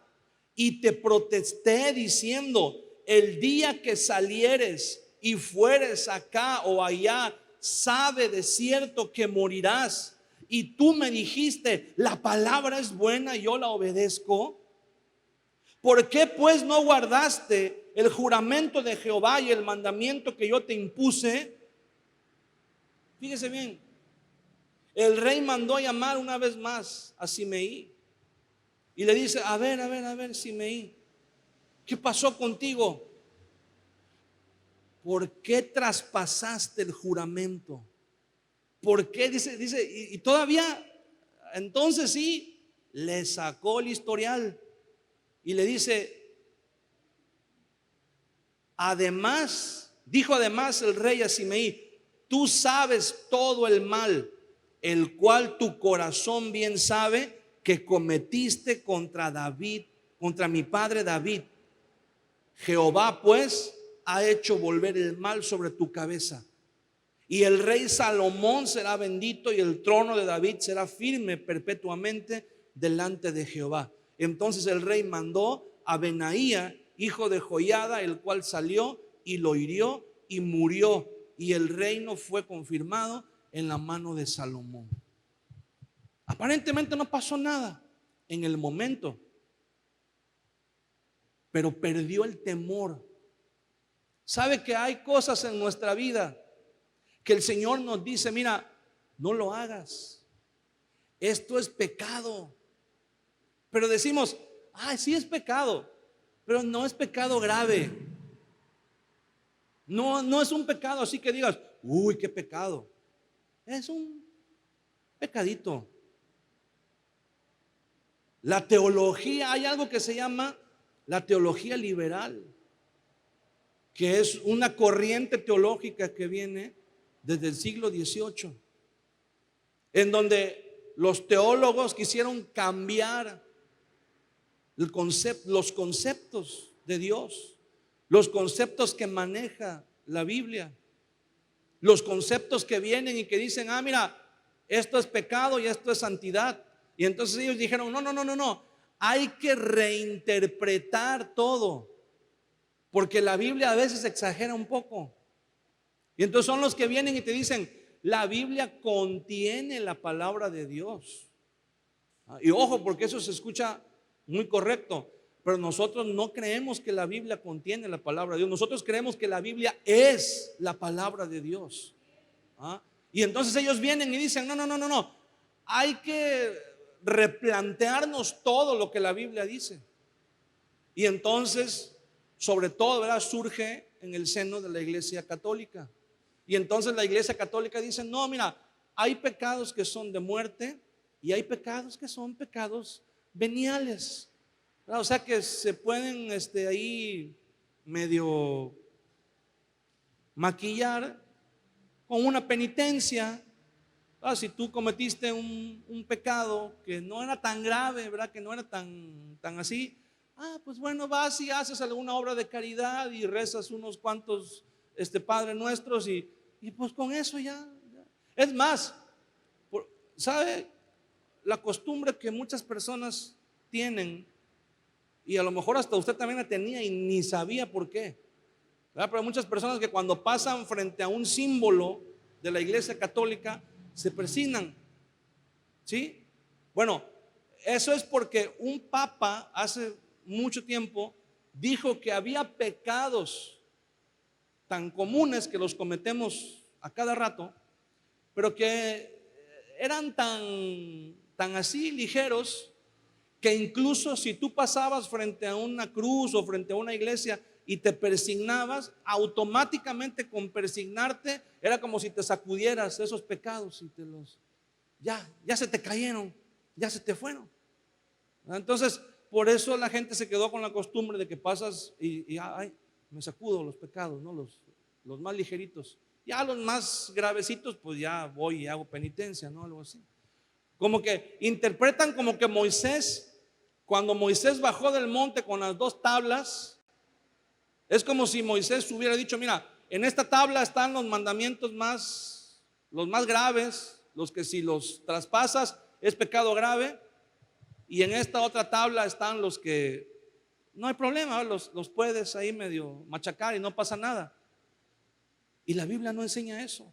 y te protesté diciendo, el día que salieres y fueres acá o allá, sabe de cierto que morirás. Y tú me dijiste, la palabra es buena y yo la obedezco. ¿Por qué pues no guardaste el juramento de Jehová y el mandamiento que yo te impuse? Fíjese bien, el rey mandó a llamar una vez más a Simeí y le dice, a ver, Simeí, ¿qué pasó contigo? ¿Por qué traspasaste el juramento? ¿Por qué? Dice, y todavía, entonces sí, le sacó el historial y le dice, dijo además el rey a Simeí, tú sabes todo el mal, el cual tu corazón bien sabe que cometiste contra David, contra mi padre David. Jehová pues ha hecho volver el mal sobre tu cabeza. Y el rey Salomón será bendito y el trono de David será firme perpetuamente delante de Jehová. Entonces el rey mandó a Benaía, hijo de Joiada, el cual salió y lo hirió y murió. Y el reino fue confirmado en la mano de Salomón. Aparentemente no pasó nada en el momento, pero perdió el temor. ¿Sabe que hay cosas en nuestra vida que el Señor nos dice, mira, no lo hagas, esto es pecado? Pero decimos, sí es pecado, pero no es pecado grave. No es un pecado así que digas, uy, qué pecado. Es un pecadito. La teología, hay algo que se llama la teología liberal, que es una corriente teológica que viene desde el siglo XVIII, en donde los teólogos quisieron cambiar los conceptos de Dios, los conceptos que maneja la Biblia, los conceptos que vienen y que dicen, mira, esto es pecado y esto es santidad. Y entonces ellos dijeron, no, hay que reinterpretar todo, porque la Biblia a veces exagera un poco. Y entonces son los que vienen y te dicen, la Biblia contiene la palabra de Dios. Y ojo, porque eso se escucha muy correcto, pero nosotros no creemos que la Biblia contiene la palabra de Dios. Nosotros creemos que la Biblia es la palabra de Dios. Y entonces ellos vienen y dicen, no, hay que replantearnos todo lo que la Biblia dice. Y entonces, sobre todo, ¿verdad?, surge en el seno de la Iglesia Católica. Y entonces la Iglesia Católica dice, no, mira, hay pecados que son de muerte y hay pecados que son pecados veniales. O sea que se pueden ahí medio maquillar con una penitencia. Si tú cometiste un pecado que no era tan grave, ¿verdad?, que no era tan así, pues bueno, vas y haces alguna obra de caridad y rezas unos cuantos Padre Nuestros y pues con eso ya. Es más, ¿sabe? La costumbre que muchas personas tienen, y a lo mejor hasta usted también la tenía y ni sabía por qué, ¿verdad? Pero hay muchas personas que cuando pasan frente a un símbolo de la Iglesia Católica se persignan, ¿sí? Bueno, eso es porque un papa hace mucho tiempo dijo que había pecados tan comunes que los cometemos a cada rato, pero que eran tan así ligeros, que incluso si tú pasabas frente a una cruz o frente a una iglesia y te persignabas, automáticamente con persignarte era como si te sacudieras esos pecados y ya se te cayeron, ya se te fueron. Entonces, por eso la gente se quedó con la costumbre de que pasas y me sacudo los pecados, ¿no? Los más ligeritos. Ya los más gravecitos, pues ya voy y hago penitencia, ¿no? Algo así. Como que interpretan como que Moisés, cuando Moisés bajó del monte con las 2 tablas, es como si Moisés hubiera dicho, mira, en esta tabla están los mandamientos los más graves, los que si los traspasas es pecado grave, y en esta otra tabla están los que no hay problema, los puedes ahí medio machacar y no pasa nada. Y la Biblia no enseña eso.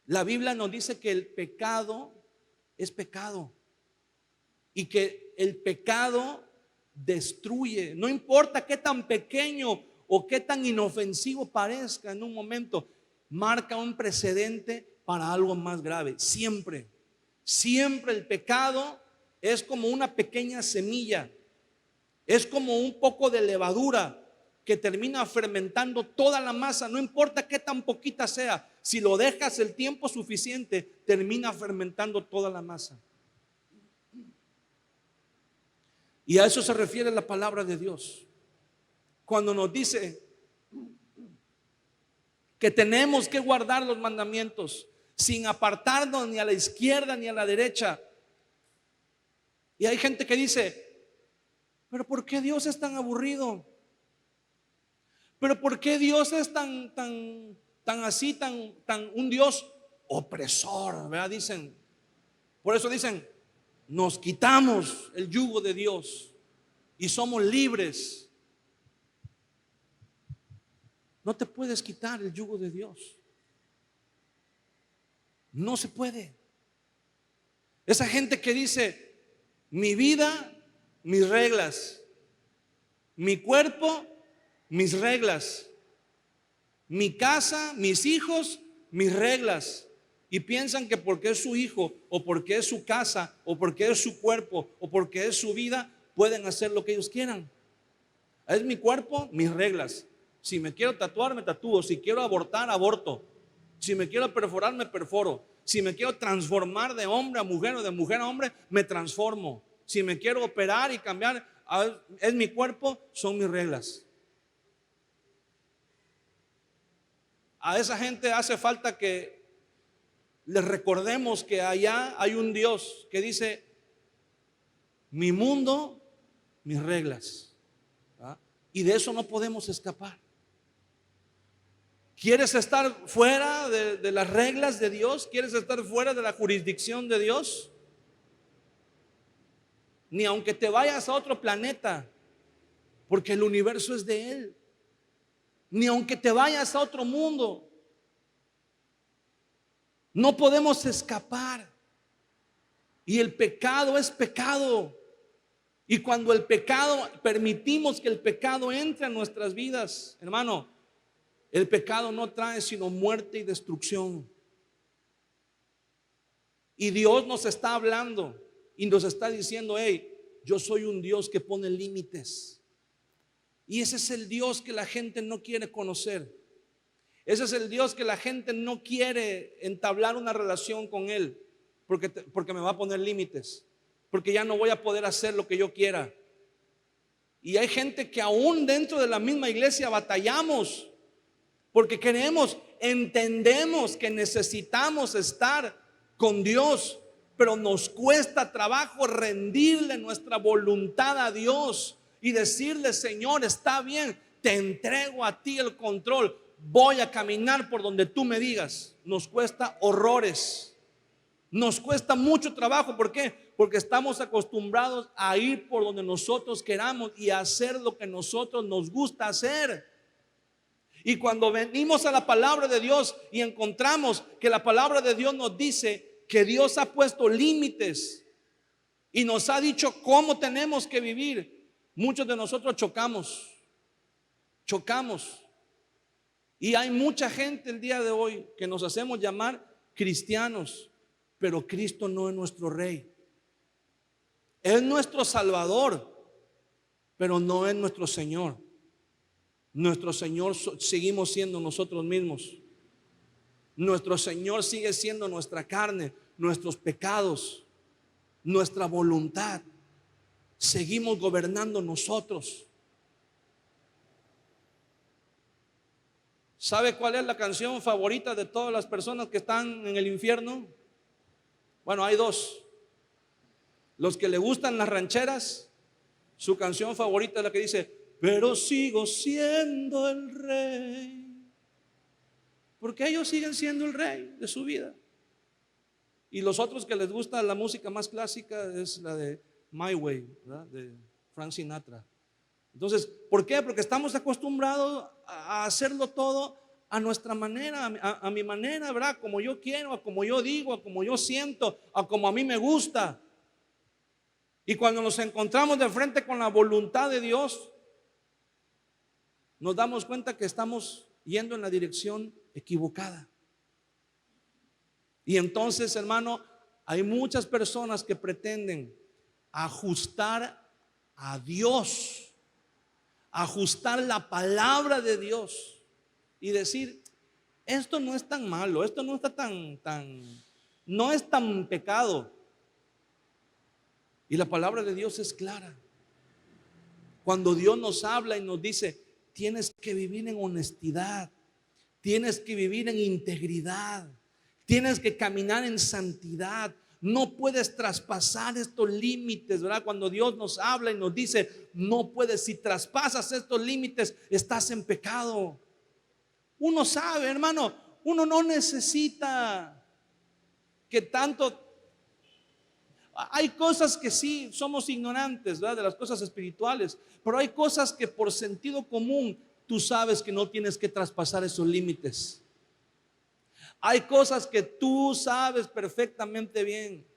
La Biblia nos dice que el pecado es pecado y que el pecado destruye, no importa qué tan pequeño o qué tan inofensivo parezca en un momento, marca un precedente para algo más grave. Siempre el pecado es como una pequeña semilla, es como un poco de levadura que termina fermentando toda la masa, no importa qué tan poquita sea, si lo dejas el tiempo suficiente, termina fermentando toda la masa. Y a eso se refiere la palabra de Dios, cuando nos dice que tenemos que guardar los mandamientos sin apartarnos ni a la izquierda ni a la derecha. Y hay gente que dice, pero ¿por qué Dios es tan aburrido? ¿Pero por qué Dios es tan así, un Dios opresor? ¿Verdad? Dicen, por eso dicen, nos quitamos el yugo de Dios y somos libres. No te puedes quitar el yugo de Dios. No se puede. Esa gente que dice, mi vida, mis reglas, mi cuerpo, mis reglas, mi casa, mis hijos, mis reglas. Y piensan que porque es su hijo, o porque es su casa, o porque es su cuerpo, o porque es su vida, pueden hacer lo que ellos quieran. Es mi cuerpo, mis reglas. Si me quiero tatuar, me tatúo. Si quiero abortar, aborto. Si me quiero perforar, me perforo. Si me quiero transformar de hombre a mujer o de mujer a hombre, me transformo. Si me quiero operar y cambiar, es mi cuerpo, son mis reglas. A esa gente hace falta que les recordemos que allá hay un Dios que dice: mi mundo, mis reglas. ¿Ah? Y de eso no podemos escapar. ¿Quieres estar fuera de las reglas de Dios? ¿Quieres estar fuera de la jurisdicción de Dios? Ni aunque te vayas a otro planeta, porque el universo es de Él. Ni aunque te vayas a otro mundo, no podemos escapar. Y el pecado es pecado. Y cuando el pecado, permitimos que el pecado entre a nuestras vidas, hermano, el pecado no trae sino muerte y destrucción. Y Dios nos está hablando y nos está diciendo: hey, yo soy un Dios que pone límites. Y ese es el Dios que la gente no quiere conocer. Ese es el Dios que la gente no quiere entablar una relación con Él, porque me va a poner límites, porque ya no voy a poder hacer lo que yo quiera. Y hay gente que aún dentro de la misma iglesia batallamos, porque entendemos que necesitamos estar con Dios, pero nos cuesta trabajo rendirle nuestra voluntad a Dios y decirle: Señor, está bien, te entrego a ti el control, voy a caminar por donde tú me digas. Nos cuesta horrores, nos cuesta mucho trabajo. ¿Por qué? Porque estamos acostumbrados a ir por donde nosotros queramos y a hacer lo que nosotros nos gusta hacer. Y cuando venimos a la palabra de Dios y encontramos que la palabra de Dios nos dice que Dios ha puesto límites y nos ha dicho cómo tenemos que vivir, muchos de nosotros chocamos. Y hay mucha gente el día de hoy que nos hacemos llamar cristianos, pero Cristo no es nuestro Rey. Es nuestro Salvador, pero no es nuestro Señor. Nuestro Señor seguimos siendo nosotros mismos. Nuestro Señor sigue siendo nuestra carne, nuestros pecados, nuestra voluntad. Seguimos gobernando nosotros. ¿Sabe cuál es la canción favorita de todas las personas que están en el infierno? Bueno, hay dos. Los que le gustan las rancheras, su canción favorita es la que dice: pero sigo siendo el rey. Porque ellos siguen siendo el rey de su vida. Y los otros que les gusta la música más clásica es la de My Way, ¿verdad? De Frank Sinatra. Entonces, ¿por qué? Porque estamos acostumbrados a hacerlo todo a nuestra manera, a mi manera, ¿verdad? Como yo quiero, a como yo digo, a como yo siento, a como a mí me gusta. Y cuando nos encontramos de frente con la voluntad de Dios, nos damos cuenta que estamos yendo en la dirección equivocada. Y entonces, hermano, hay muchas personas que pretenden ajustar a Dios, ajustar la palabra de Dios y decir: esto no es tan malo, esto no está no es tan pecado. Y la palabra de Dios es clara. Cuando Dios nos habla y nos dice: tienes que vivir en honestidad, tienes que vivir en integridad, tienes que caminar en santidad, no puedes traspasar estos límites, ¿verdad? Cuando Dios nos habla y nos dice: no puedes, si traspasas estos límites, estás en pecado. Uno sabe, hermano, uno no necesita que tanto. Hay cosas que sí somos ignorantes, ¿verdad? De las cosas espirituales, pero hay cosas que por sentido común tú sabes que no tienes que traspasar esos límites. Hay cosas que tú sabes perfectamente bien.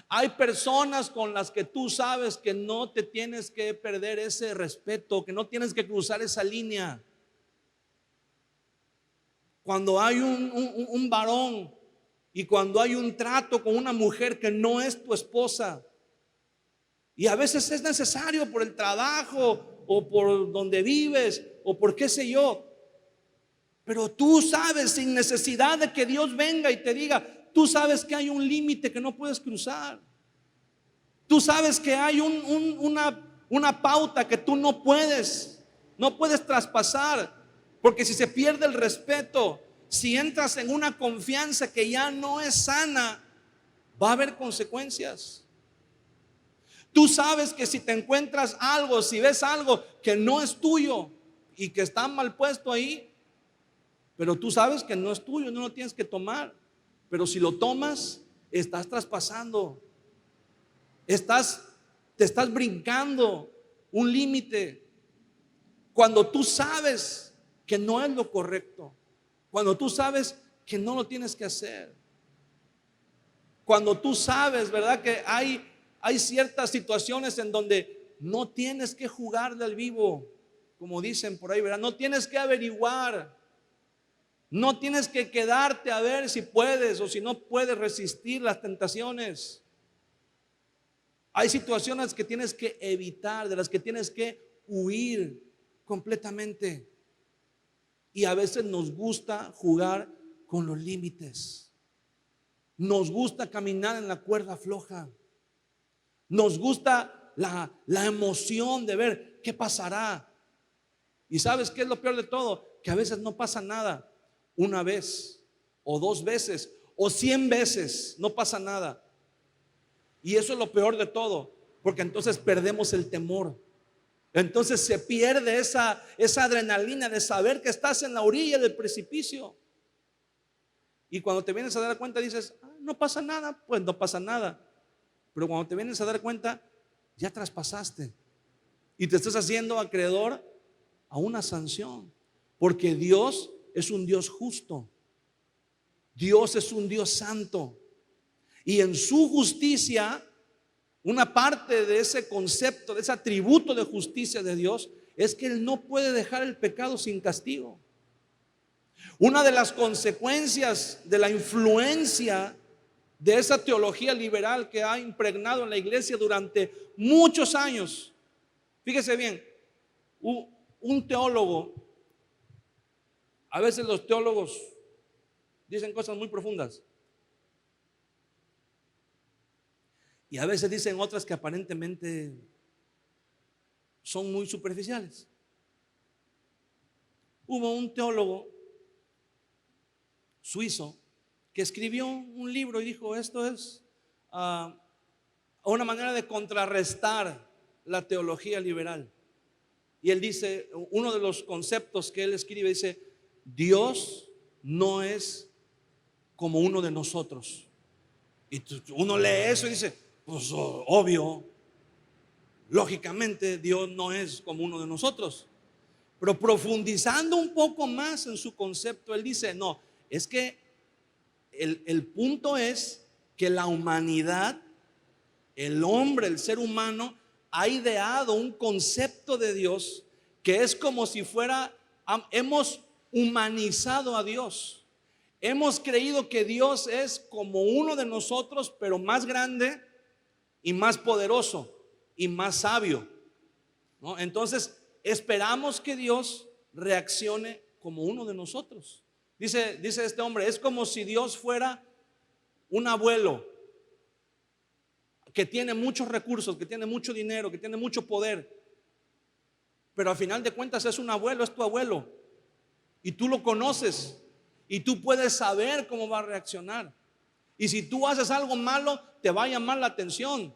Hay personas con las que tú sabes que no te tienes que perder ese respeto, que no tienes que cruzar esa línea. Cuando hay un varón y cuando hay un trato con una mujer que no es tu esposa, y a veces es necesario por el trabajo o por donde vives o por qué sé yo, pero tú sabes, sin necesidad de que Dios venga y te diga, tú sabes que hay un límite que no puedes cruzar. Tú sabes que hay una pauta que tú no puedes traspasar, porque si se pierde el respeto, si entras en una confianza que ya no es sana, va a haber consecuencias. Tú sabes que si te encuentras algo, si ves algo que no es tuyo y que está mal puesto ahí, pero tú sabes que no es tuyo, no lo tienes que tomar. Pero si lo tomas, estás traspasando, te estás brincando un límite. Cuando tú sabes que no es lo correcto, cuando tú sabes que no lo tienes que hacer, cuando tú sabes, ¿verdad?, que hay ciertas situaciones en donde no tienes que jugarle al vivo, como dicen por ahí, ¿verdad? No tienes que averiguar, no tienes que quedarte a ver si puedes o si no puedes resistir las tentaciones. Hay situaciones que tienes que evitar, de las que tienes que huir completamente. Y a veces nos gusta jugar con los límites. Nos gusta caminar en la cuerda floja. Nos gusta la emoción de ver qué pasará. Y ¿sabes qué es lo peor de todo? Que a veces no pasa nada. Una vez o 2 veces o 100 veces no pasa nada. Y eso es lo peor de todo, porque entonces perdemos el temor. Entonces se pierde esa adrenalina de saber que estás en la orilla del precipicio. Y cuando te vienes a dar cuenta dices, no pasa nada, pues no pasa nada. Pero cuando te vienes a dar cuenta, ya traspasaste y te estás haciendo acreedor a una sanción, porque Dios es un Dios justo, Dios es un Dios santo, y en su justicia, una parte de ese concepto, de ese atributo de justicia de Dios, es que Él no puede dejar el pecado sin castigo. Una de las consecuencias de la influencia de esa teología liberal que ha impregnado en la iglesia durante muchos años, fíjese bien, un teólogo, a veces los teólogos dicen cosas muy profundas y a veces dicen otras que aparentemente son muy superficiales. Hubo un teólogo suizo que escribió un libro y dijo, esto es una manera de contrarrestar la teología liberal. Y él dice, uno de los conceptos que él escribe, dice, Dios no es como uno de nosotros. Y uno lee eso y dice, pues obvio, lógicamente Dios no es como uno de nosotros. Pero profundizando un poco más en su concepto, él dice, no, es que el punto es que la humanidad, el hombre, el ser humano, ha ideado un concepto de Dios que es como si fuera, hemos humanizado a Dios. Hemos creído que Dios es como uno de nosotros, pero más grande y más poderoso y más sabio, ¿no? Entonces esperamos que Dios reaccione como uno de nosotros. Dice este hombre, es como si Dios fuera un abuelo que tiene muchos recursos, que tiene mucho dinero, que tiene mucho poder, pero al final de cuentas es un abuelo, es tu abuelo, y tú lo conoces y tú puedes saber cómo va a reaccionar. Y si tú haces algo malo, te va a llamar la atención,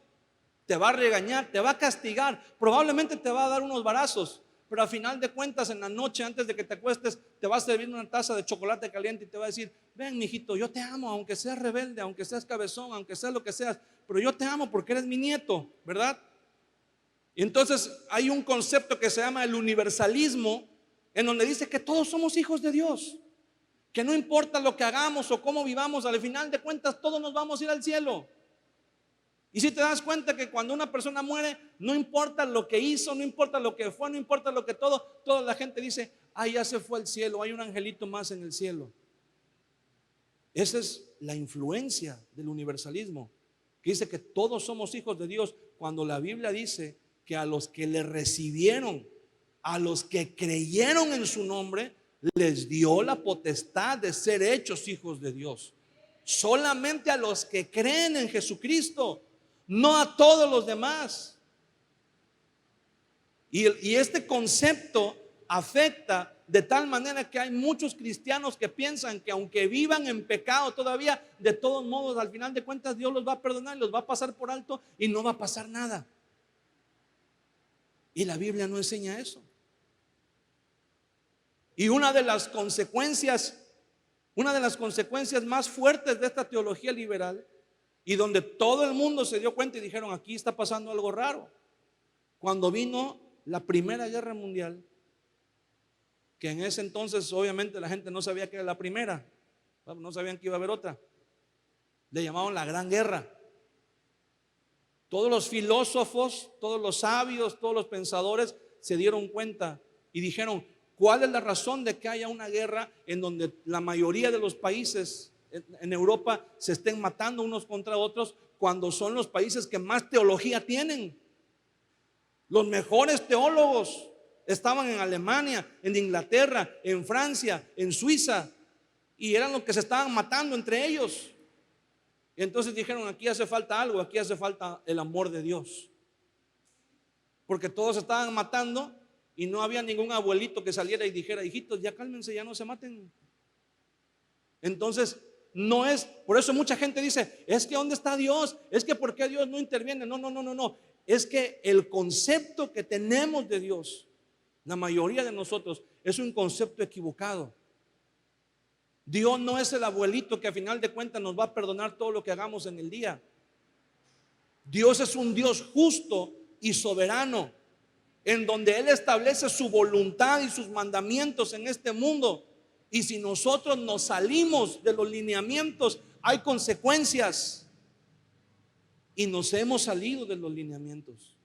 te va a regañar, te va a castigar, probablemente te va a dar unos varazos, pero al final de cuentas en la noche antes de que te acuestes te va a servir una taza de chocolate caliente y te va a decir, ven mijito, yo te amo, aunque seas rebelde, aunque seas cabezón, aunque seas lo que seas, pero yo te amo porque eres mi nieto, ¿verdad? Y entonces hay un concepto que se llama el universalismo, en donde dice que todos somos hijos de Dios, que no importa lo que hagamos o cómo vivamos, al final de cuentas todos nos vamos a ir al cielo. Y si te das cuenta que cuando una persona muere, no importa lo que hizo, no importa lo que fue, no importa lo que toda la gente dice, ya se fue al cielo, hay un angelito más en el cielo. Esa es la influencia del universalismo, que dice que todos somos hijos de Dios, cuando la Biblia dice que a los que le recibieron, a los que creyeron en su nombre, les dio la potestad de ser hechos hijos de Dios. Solamente a los que creen en Jesucristo. no a todos los demás. Y este concepto afecta de tal manera que hay muchos cristianos que piensan que aunque vivan en pecado todavía, de todos modos, al final de cuentas, Dios los va a perdonar y los va a pasar por alto y no va a pasar nada. Y la Biblia no enseña eso. Y una de las consecuencias más fuertes de esta teología liberal, y donde todo el mundo se dio cuenta y dijeron, aquí está pasando algo raro, cuando vino la Primera Guerra Mundial, que en ese entonces obviamente la gente no sabía que era la primera, no sabían que iba a haber otra, le llamaban la Gran Guerra. Todos los filósofos, todos los sabios, todos los pensadores se dieron cuenta y dijeron, ¿cuál es la razón de que haya una guerra en donde la mayoría de los países en Europa se estén matando unos contra otros, cuando son los países que más teología tienen? Los mejores teólogos estaban en Alemania, en Inglaterra, en Francia, en Suiza, y eran los que se estaban matando entre ellos. Y entonces dijeron, aquí hace falta algo, aquí hace falta el amor de Dios, porque todos se estaban matando y no había ningún abuelito que saliera y dijera, hijitos, ya cálmense, ya no se maten. Entonces no es, por eso mucha gente dice, es que ¿dónde está Dios? Es que ¿por qué Dios no interviene? No, es que el concepto que tenemos de Dios, la mayoría de nosotros, es un concepto equivocado. Dios no es el abuelito que a final de cuentas nos va a perdonar todo lo que hagamos en el día. Dios es un Dios justo y soberano, en donde Él establece su voluntad y sus mandamientos en este mundo. Y si nosotros nos salimos de los lineamientos, hay consecuencias. Y nos hemos salido de los lineamientos.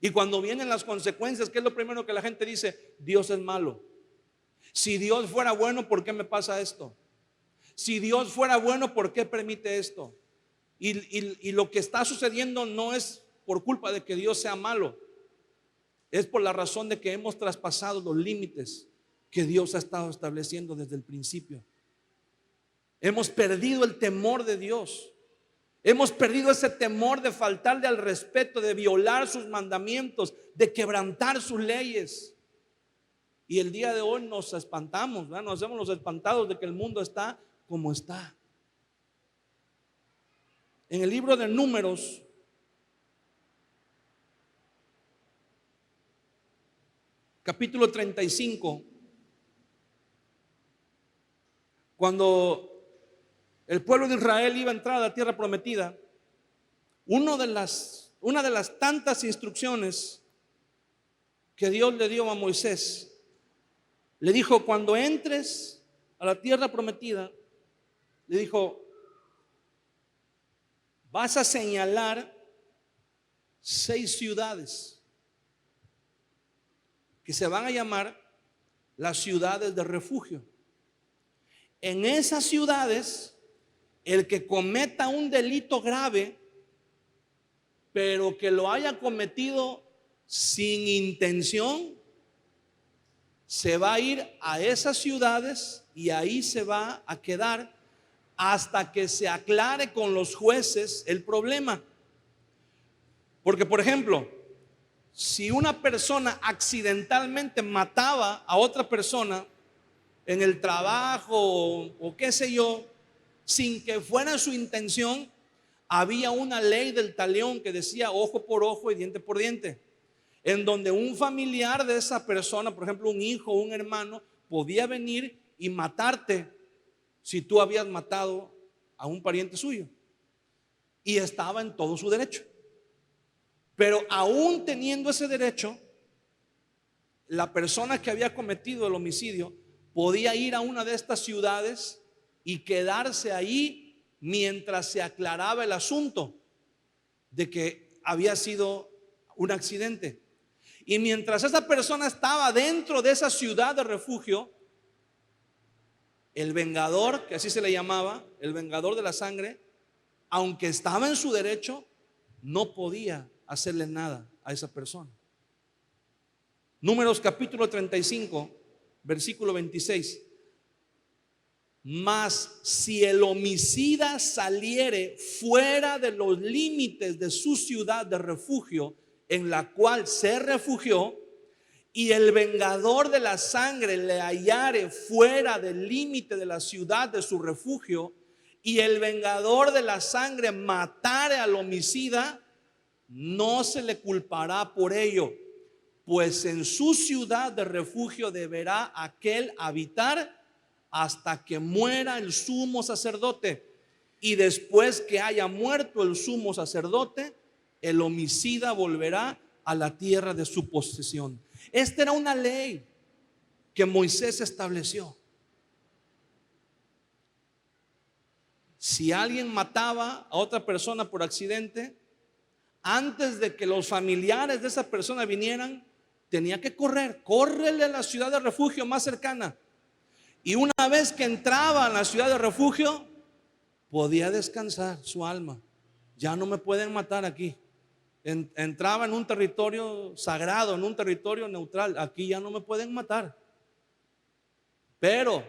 Y cuando vienen las consecuencias, ¿qué es lo primero que la gente dice? Dios es malo. Si Dios fuera bueno, ¿por qué me pasa esto? Si Dios fuera bueno, ¿por qué permite esto? Y lo que está sucediendo no es por culpa de que Dios sea malo, es por la razón de que hemos traspasado los límites que Dios ha estado estableciendo desde el principio. Hemos perdido el temor de Dios. Hemos perdido ese temor de faltarle al respeto, de violar sus mandamientos, de quebrantar sus leyes. Y el día de hoy nos espantamos, ¿verdad? Nos hacemos los espantados de que el mundo está como está. En el libro de Números, capítulo 35, cuando el pueblo de Israel iba a entrar a la tierra prometida, una de las tantas instrucciones que Dios le dio a Moisés, le dijo, cuando entres a la tierra prometida, le dijo, vas a señalar 6 ciudades que se van a llamar las ciudades de refugio. En esas ciudades, el que cometa un delito grave, pero que lo haya cometido sin intención, se va a ir a esas ciudades y ahí se va a quedar hasta que se aclare con los jueces el problema. Porque, por ejemplo, si una persona accidentalmente mataba a otra persona en el trabajo o qué sé yo, sin que fuera su intención, había una ley del talión que decía ojo por ojo y diente por diente, en donde un familiar de esa persona, por ejemplo un hijo o un hermano, podía venir y matarte si tú habías matado a un pariente suyo, y estaba en todo su derecho. Pero aún teniendo ese derecho, la persona que había cometido el homicidio podía ir a una de estas ciudades y quedarse ahí mientras se aclaraba el asunto de que había sido un accidente. Y mientras esa persona estaba dentro de esa ciudad de refugio, el vengador, que así se le llamaba, el vengador de la sangre, aunque estaba en su derecho, no podía hacerle nada a esa persona. Números capítulo 35, versículo 26. Mas si el homicida saliere fuera de los límites de su ciudad de refugio en la cual se refugió, y el vengador de la sangre le hallare fuera del límite de la ciudad de su refugio, y el vengador de la sangre matare al homicida, no se le culpará por ello, pues en su ciudad de refugio deberá aquel habitar hasta que muera el sumo sacerdote. Y después que haya muerto el sumo sacerdote, el homicida volverá a la tierra de su posesión. Esta era una ley que Moisés estableció. Si alguien mataba a otra persona por accidente, antes de que los familiares de esa persona vinieran, tenía que córrele a la ciudad de refugio más cercana. Y una vez que entraba a la ciudad de refugio, podía descansar su alma. Ya no me pueden matar aquí. Entraba en un territorio sagrado, en un territorio neutral. Aquí ya no me pueden matar. Pero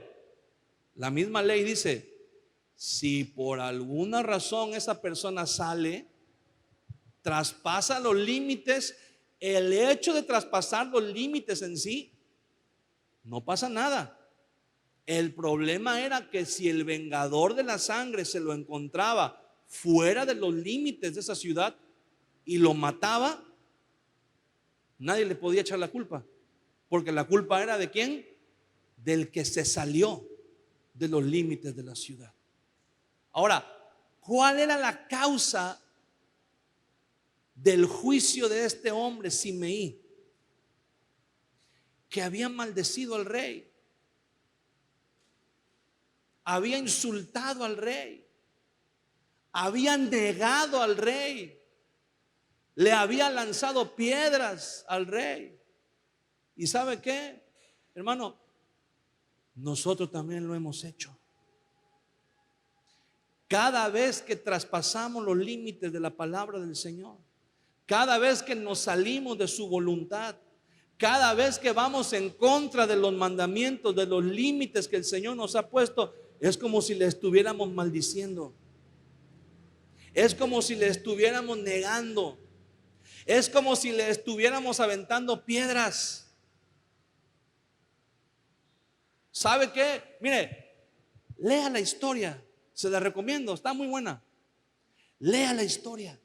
la misma ley dice, si por alguna razón esa persona sale, traspasa los límites, el hecho de traspasar los límites en sí, no pasa nada. El problema era que si el vengador de la sangre se lo encontraba fuera de los límites de esa ciudad y lo mataba, nadie le podía echar la culpa, porque la culpa era ¿de quién? Del que se salió de los límites de la ciudad. Ahora, ¿cuál era la causa del juicio de este hombre Simeí? Que había maldecido al rey, había insultado al rey, había negado al rey, le había lanzado piedras al rey. ¿Y sabe qué, hermano? Nosotros también lo hemos hecho. Cada vez que traspasamos los límites de la palabra del Señor, cada vez que nos salimos de su voluntad, cada vez que vamos en contra de los mandamientos, de los límites que el Señor nos ha puesto, es como si le estuviéramos maldiciendo. Es como si le estuviéramos negando. Es como si le estuviéramos aventando piedras. ¿Sabe qué? Mire, lea la historia. Se la recomiendo, está muy buena. Lea la historia.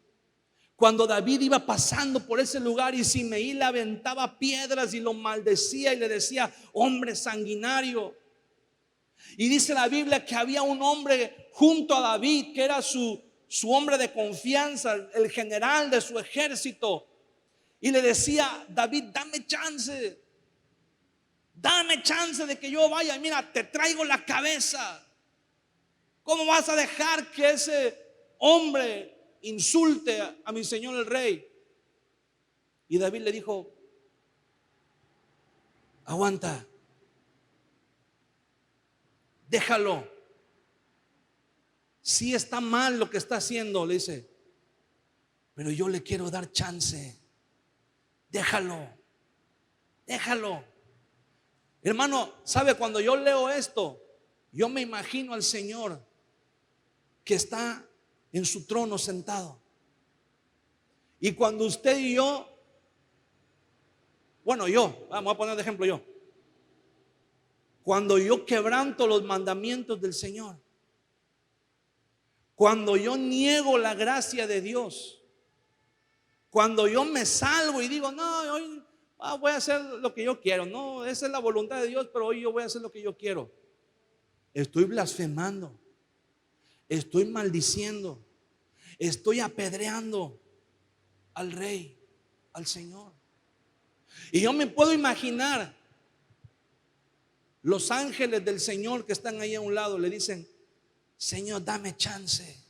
Cuando David iba pasando por ese lugar y Simeí le aventaba piedras y lo maldecía y le decía, hombre sanguinario. Y dice la Biblia que había un hombre junto a David que era su hombre de confianza, el general de su ejército. Y le decía, David, dame chance de que yo vaya. Mira, te traigo la cabeza. ¿Cómo vas a dejar que ese hombre insulte a mi señor el rey? Y David le dijo, aguanta, déjalo. Sí está mal lo que está haciendo, le dice, pero yo le quiero dar chance. Déjalo. Hermano, ¿sabe? Cuando yo leo esto, yo me imagino al Señor que está en su trono sentado. Y cuando usted y yo, vamos a poner de ejemplo yo. Cuando yo quebranto los mandamientos del Señor, cuando yo niego la gracia de Dios, cuando yo me salgo y digo, no, hoy voy a hacer lo que yo quiero. No, esa es la voluntad de Dios, pero hoy yo voy a hacer lo que yo quiero. Estoy blasfemando, estoy maldiciendo, estoy apedreando al rey, al Señor. Y yo me puedo imaginar los ángeles del Señor que están ahí a un lado, le dicen, Señor, dame chance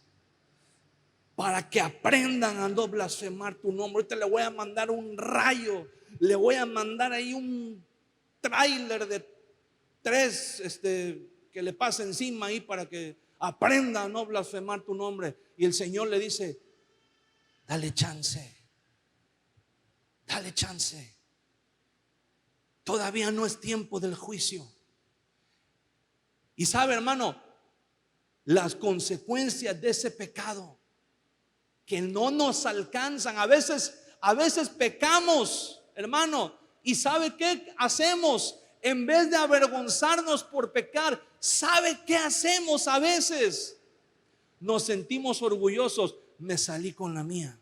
para que aprendan a no blasfemar tu nombre. Ahorita le voy a mandar un rayo, le voy a mandar ahí un tráiler de 3 que le pase encima ahí para que aprenda a no blasfemar tu nombre. Y el Señor le dice, dale chance. Todavía no es tiempo del juicio. Y sabe, hermano, las consecuencias de ese pecado que no nos alcanzan. A veces pecamos, hermano, y ¿sabe qué hacemos? En vez de avergonzarnos por pecar, ¿sabe qué hacemos a veces? Nos sentimos orgullosos. Me salí con la mía.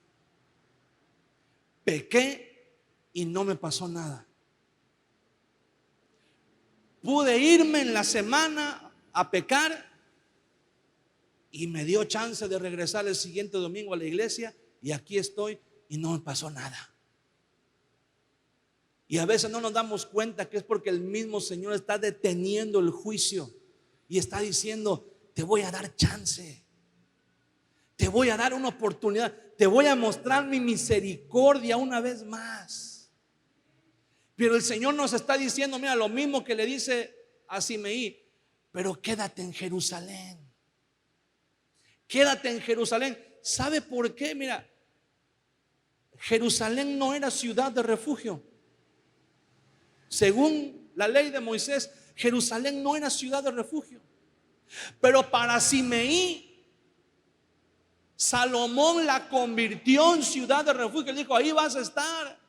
Pequé y no me pasó nada. Pude irme en la semana a pecar y me dio chance de regresar el siguiente domingo a la iglesia, y aquí estoy y no me pasó nada. Y a veces no nos damos cuenta que es porque el mismo Señor está deteniendo el juicio y está diciendo: te voy a dar chance, te voy a dar una oportunidad, te voy a mostrar mi misericordia una vez más. Pero el Señor nos está diciendo, mira, lo mismo que le dice a Simeí: pero quédate en Jerusalén. Quédate en Jerusalén. ¿Sabe por qué? Mira, Jerusalén no era ciudad de refugio. Según la ley de Moisés, Jerusalén no era ciudad de refugio. Pero para Simeí, Salomón la convirtió en ciudad de refugio. Él dijo: ahí vas a estar.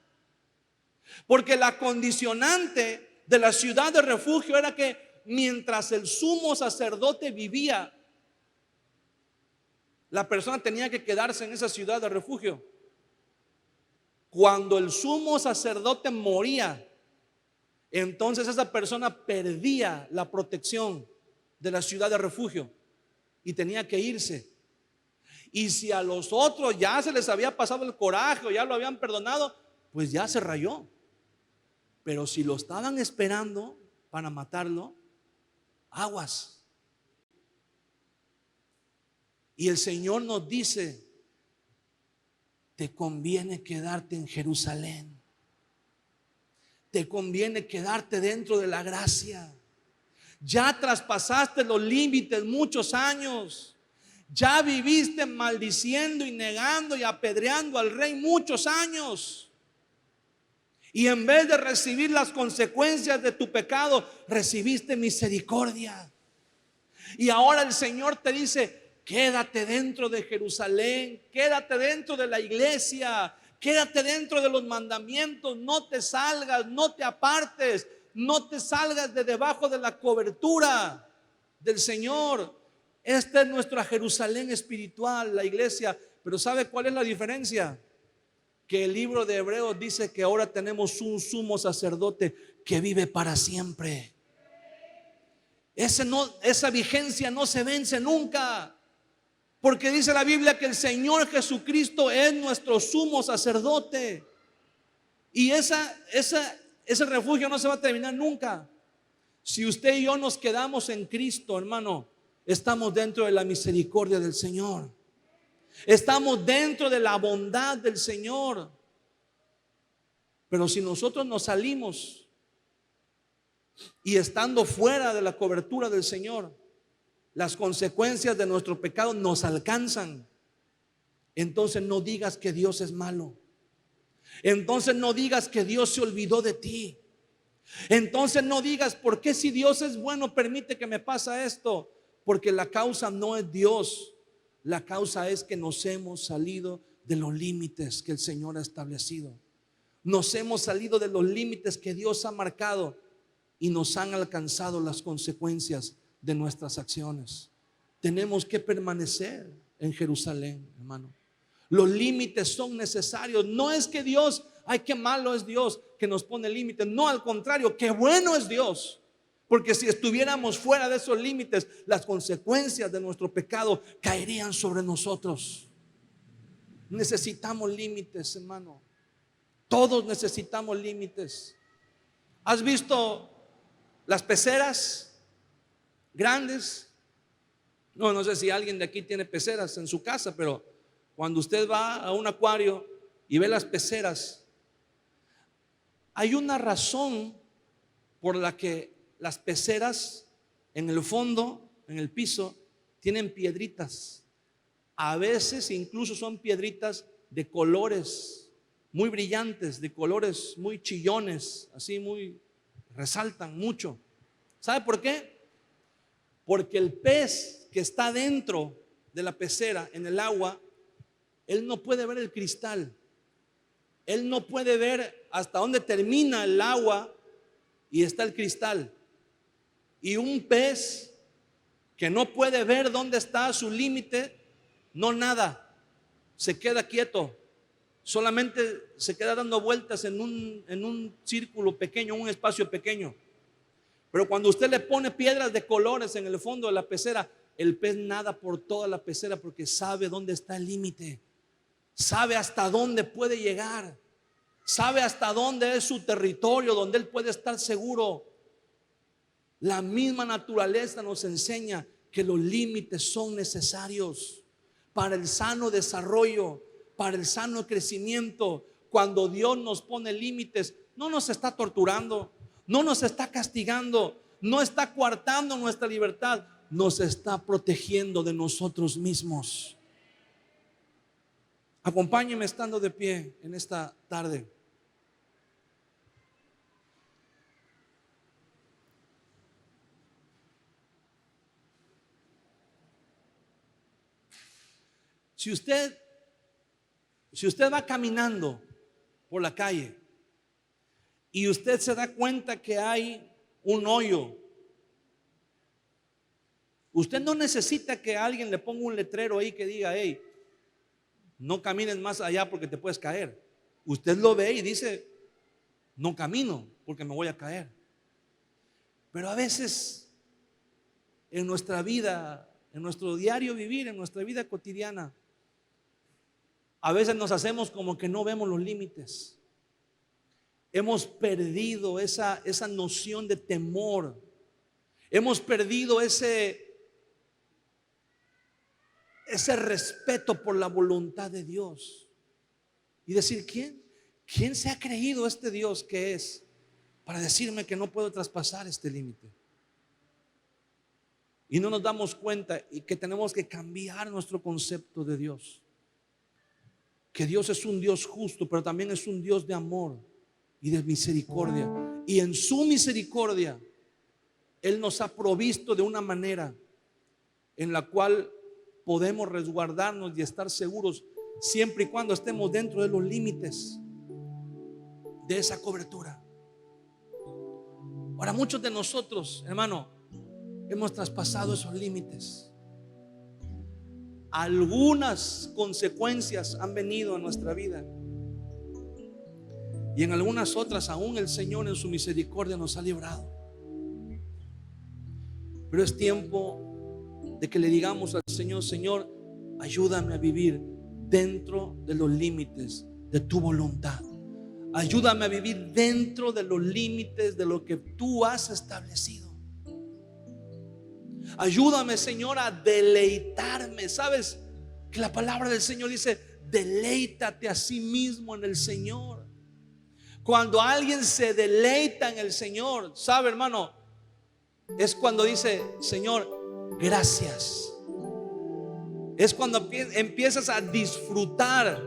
Porque la condicionante de la ciudad de refugio era que mientras el sumo sacerdote vivía, la persona tenía que quedarse en esa ciudad de refugio. Cuando el sumo sacerdote moría, entonces esa persona perdía la protección de la ciudad de refugio y tenía que irse. Y si a los otros ya se les había pasado el coraje o ya lo habían perdonado, pues ya se rayó. Pero si lo estaban esperando para matarlo, aguas. Y el Señor nos dice: te conviene quedarte en Jerusalén. Te conviene quedarte dentro de la gracia. Ya traspasaste los límites muchos años. Ya viviste maldiciendo y negando y apedreando al rey muchos años. Y en vez de recibir las consecuencias de tu pecado, recibiste misericordia. Y ahora el Señor te dice: quédate dentro de Jerusalén, quédate dentro de la iglesia, quédate dentro de los mandamientos. No te salgas, no te apartes, no te salgas de debajo de la cobertura del Señor. Esta es nuestra Jerusalén espiritual, la iglesia. Pero ¿sabe cuál es la diferencia? Que el libro de Hebreos dice que ahora tenemos un sumo sacerdote que vive para siempre. Esa vigencia no se vence nunca. Porque dice la Biblia que el Señor Jesucristo es nuestro sumo sacerdote. Y ese refugio no se va a terminar nunca. Si usted y yo nos quedamos en Cristo, hermano, estamos dentro de la misericordia del Señor. Estamos dentro de la bondad del Señor. Pero si nosotros nos salimos y estando fuera de la cobertura del Señor, las consecuencias de nuestro pecado nos alcanzan, entonces no digas que Dios es malo. Entonces no digas que Dios se olvidó de ti. Entonces no digas: ¿por qué si Dios es bueno permite que me pasa esto? Porque la causa no es Dios. La causa es que nos hemos salido de los límites que el Señor ha establecido. Nos hemos salido de los límites que Dios ha marcado y nos han alcanzado las consecuencias de nuestras acciones. Tenemos que permanecer en Jerusalén, hermano. Los límites son necesarios. No es que Dios, ay, qué malo es Dios que nos pone límites. No, al contrario, qué bueno es Dios. Porque si estuviéramos fuera de esos límites, las consecuencias de nuestro pecado caerían sobre nosotros. Necesitamos límites, hermano. Todos necesitamos límites. ¿Has visto las peceras grandes? No sé si alguien de aquí tiene peceras en su casa, pero cuando usted va a un acuario y ve las peceras, hay una razón por la que las peceras en el fondo, en el piso, tienen piedritas. A veces incluso son piedritas de colores muy brillantes, de colores muy chillones, así muy, resaltan mucho. ¿Sabe por qué? Porque el pez que está dentro de la pecera, en el agua, él no puede ver el cristal. Él no puede ver hasta dónde termina el agua y está el cristal. Y un pez que no puede ver dónde está su límite, no nada, se queda quieto, solamente se queda dando vueltas en un círculo pequeño, un espacio pequeño. Pero cuando usted le pone piedras de colores en el fondo de la pecera, el pez nada por toda la pecera porque sabe dónde está el límite, sabe hasta dónde puede llegar, sabe hasta dónde es su territorio, donde él puede estar seguro. La misma naturaleza nos enseña que los límites son necesarios para el sano desarrollo, para el sano crecimiento. Cuando Dios nos pone límites, no nos está torturando, no nos está castigando, no está coartando nuestra libertad, nos está protegiendo de nosotros mismos. Acompáñeme estando de pie en esta tarde. Si usted va caminando por la calle y usted se da cuenta que hay un hoyo, usted no necesita que alguien le ponga un letrero ahí que diga: hey, no camines más allá porque te puedes caer. Usted lo ve y dice: no camino porque me voy a caer. Pero a veces en nuestra vida, en nuestro diario vivir, en nuestra vida cotidiana, a veces nos hacemos como que no vemos los límites. Hemos perdido esa noción de temor. Hemos perdido ese respeto por la voluntad de Dios. Y decir: ¿quién se ha creído este Dios que es para decirme que no puedo traspasar este límite? Y no nos damos cuenta y que tenemos que cambiar nuestro concepto de Dios. Que Dios es un Dios justo, pero también es un Dios de amor y de misericordia. Y en su misericordia Él nos ha provisto de una manera en la cual podemos resguardarnos y estar seguros, siempre y cuando estemos dentro de los límites de esa cobertura. Ahora, muchos de nosotros, hermano, hemos traspasado esos límites. Algunas consecuencias han venido a nuestra vida, y en algunas otras aún el Señor en su misericordia nos ha librado. Pero es tiempo de que le digamos al Señor: Señor, ayúdame a vivir dentro de los límites de tu voluntad. Ayúdame a vivir dentro de los límites de lo que tú has establecido. Ayúdame, Señor, a deleitarme. ¿Sabes que la palabra del Señor dice: deleítate a sí mismo en el Señor? Cuando alguien se deleita en el Señor, ¿sabe, hermano? Es cuando dice: Señor, gracias. Es cuando empiezas a disfrutar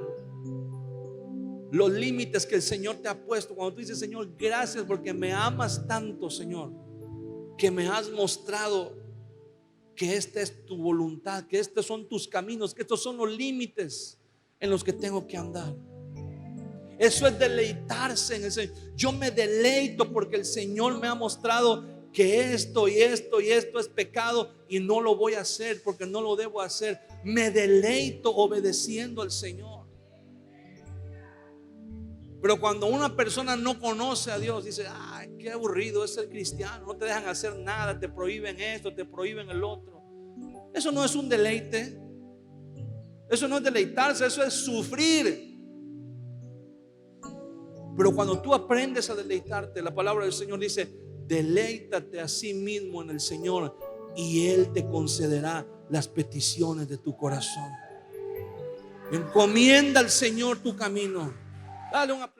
los límites que el Señor te ha puesto. Cuando tú dices: Señor, gracias porque me amas tanto, Señor, que me has mostrado que esta es tu voluntad, que estos son tus caminos, que estos son los límites en los que tengo que andar. Eso es deleitarse en el Señor. Yo me deleito porque el Señor me ha mostrado que esto y esto y esto es pecado y no lo voy a hacer porque no lo debo hacer. Me deleito obedeciendo al Señor. Pero cuando una persona no conoce a Dios, dice: ay, qué aburrido es ser cristiano, no te dejan hacer nada, te prohíben esto, te prohíben el otro. Eso no es un deleite. Eso no es deleitarse, eso es sufrir. Pero cuando tú aprendes a deleitarte, la palabra del Señor dice: deleítate a sí mismo en el Señor y Él te concederá las peticiones de tu corazón. Encomienda al Señor tu camino. Dale un aplauso.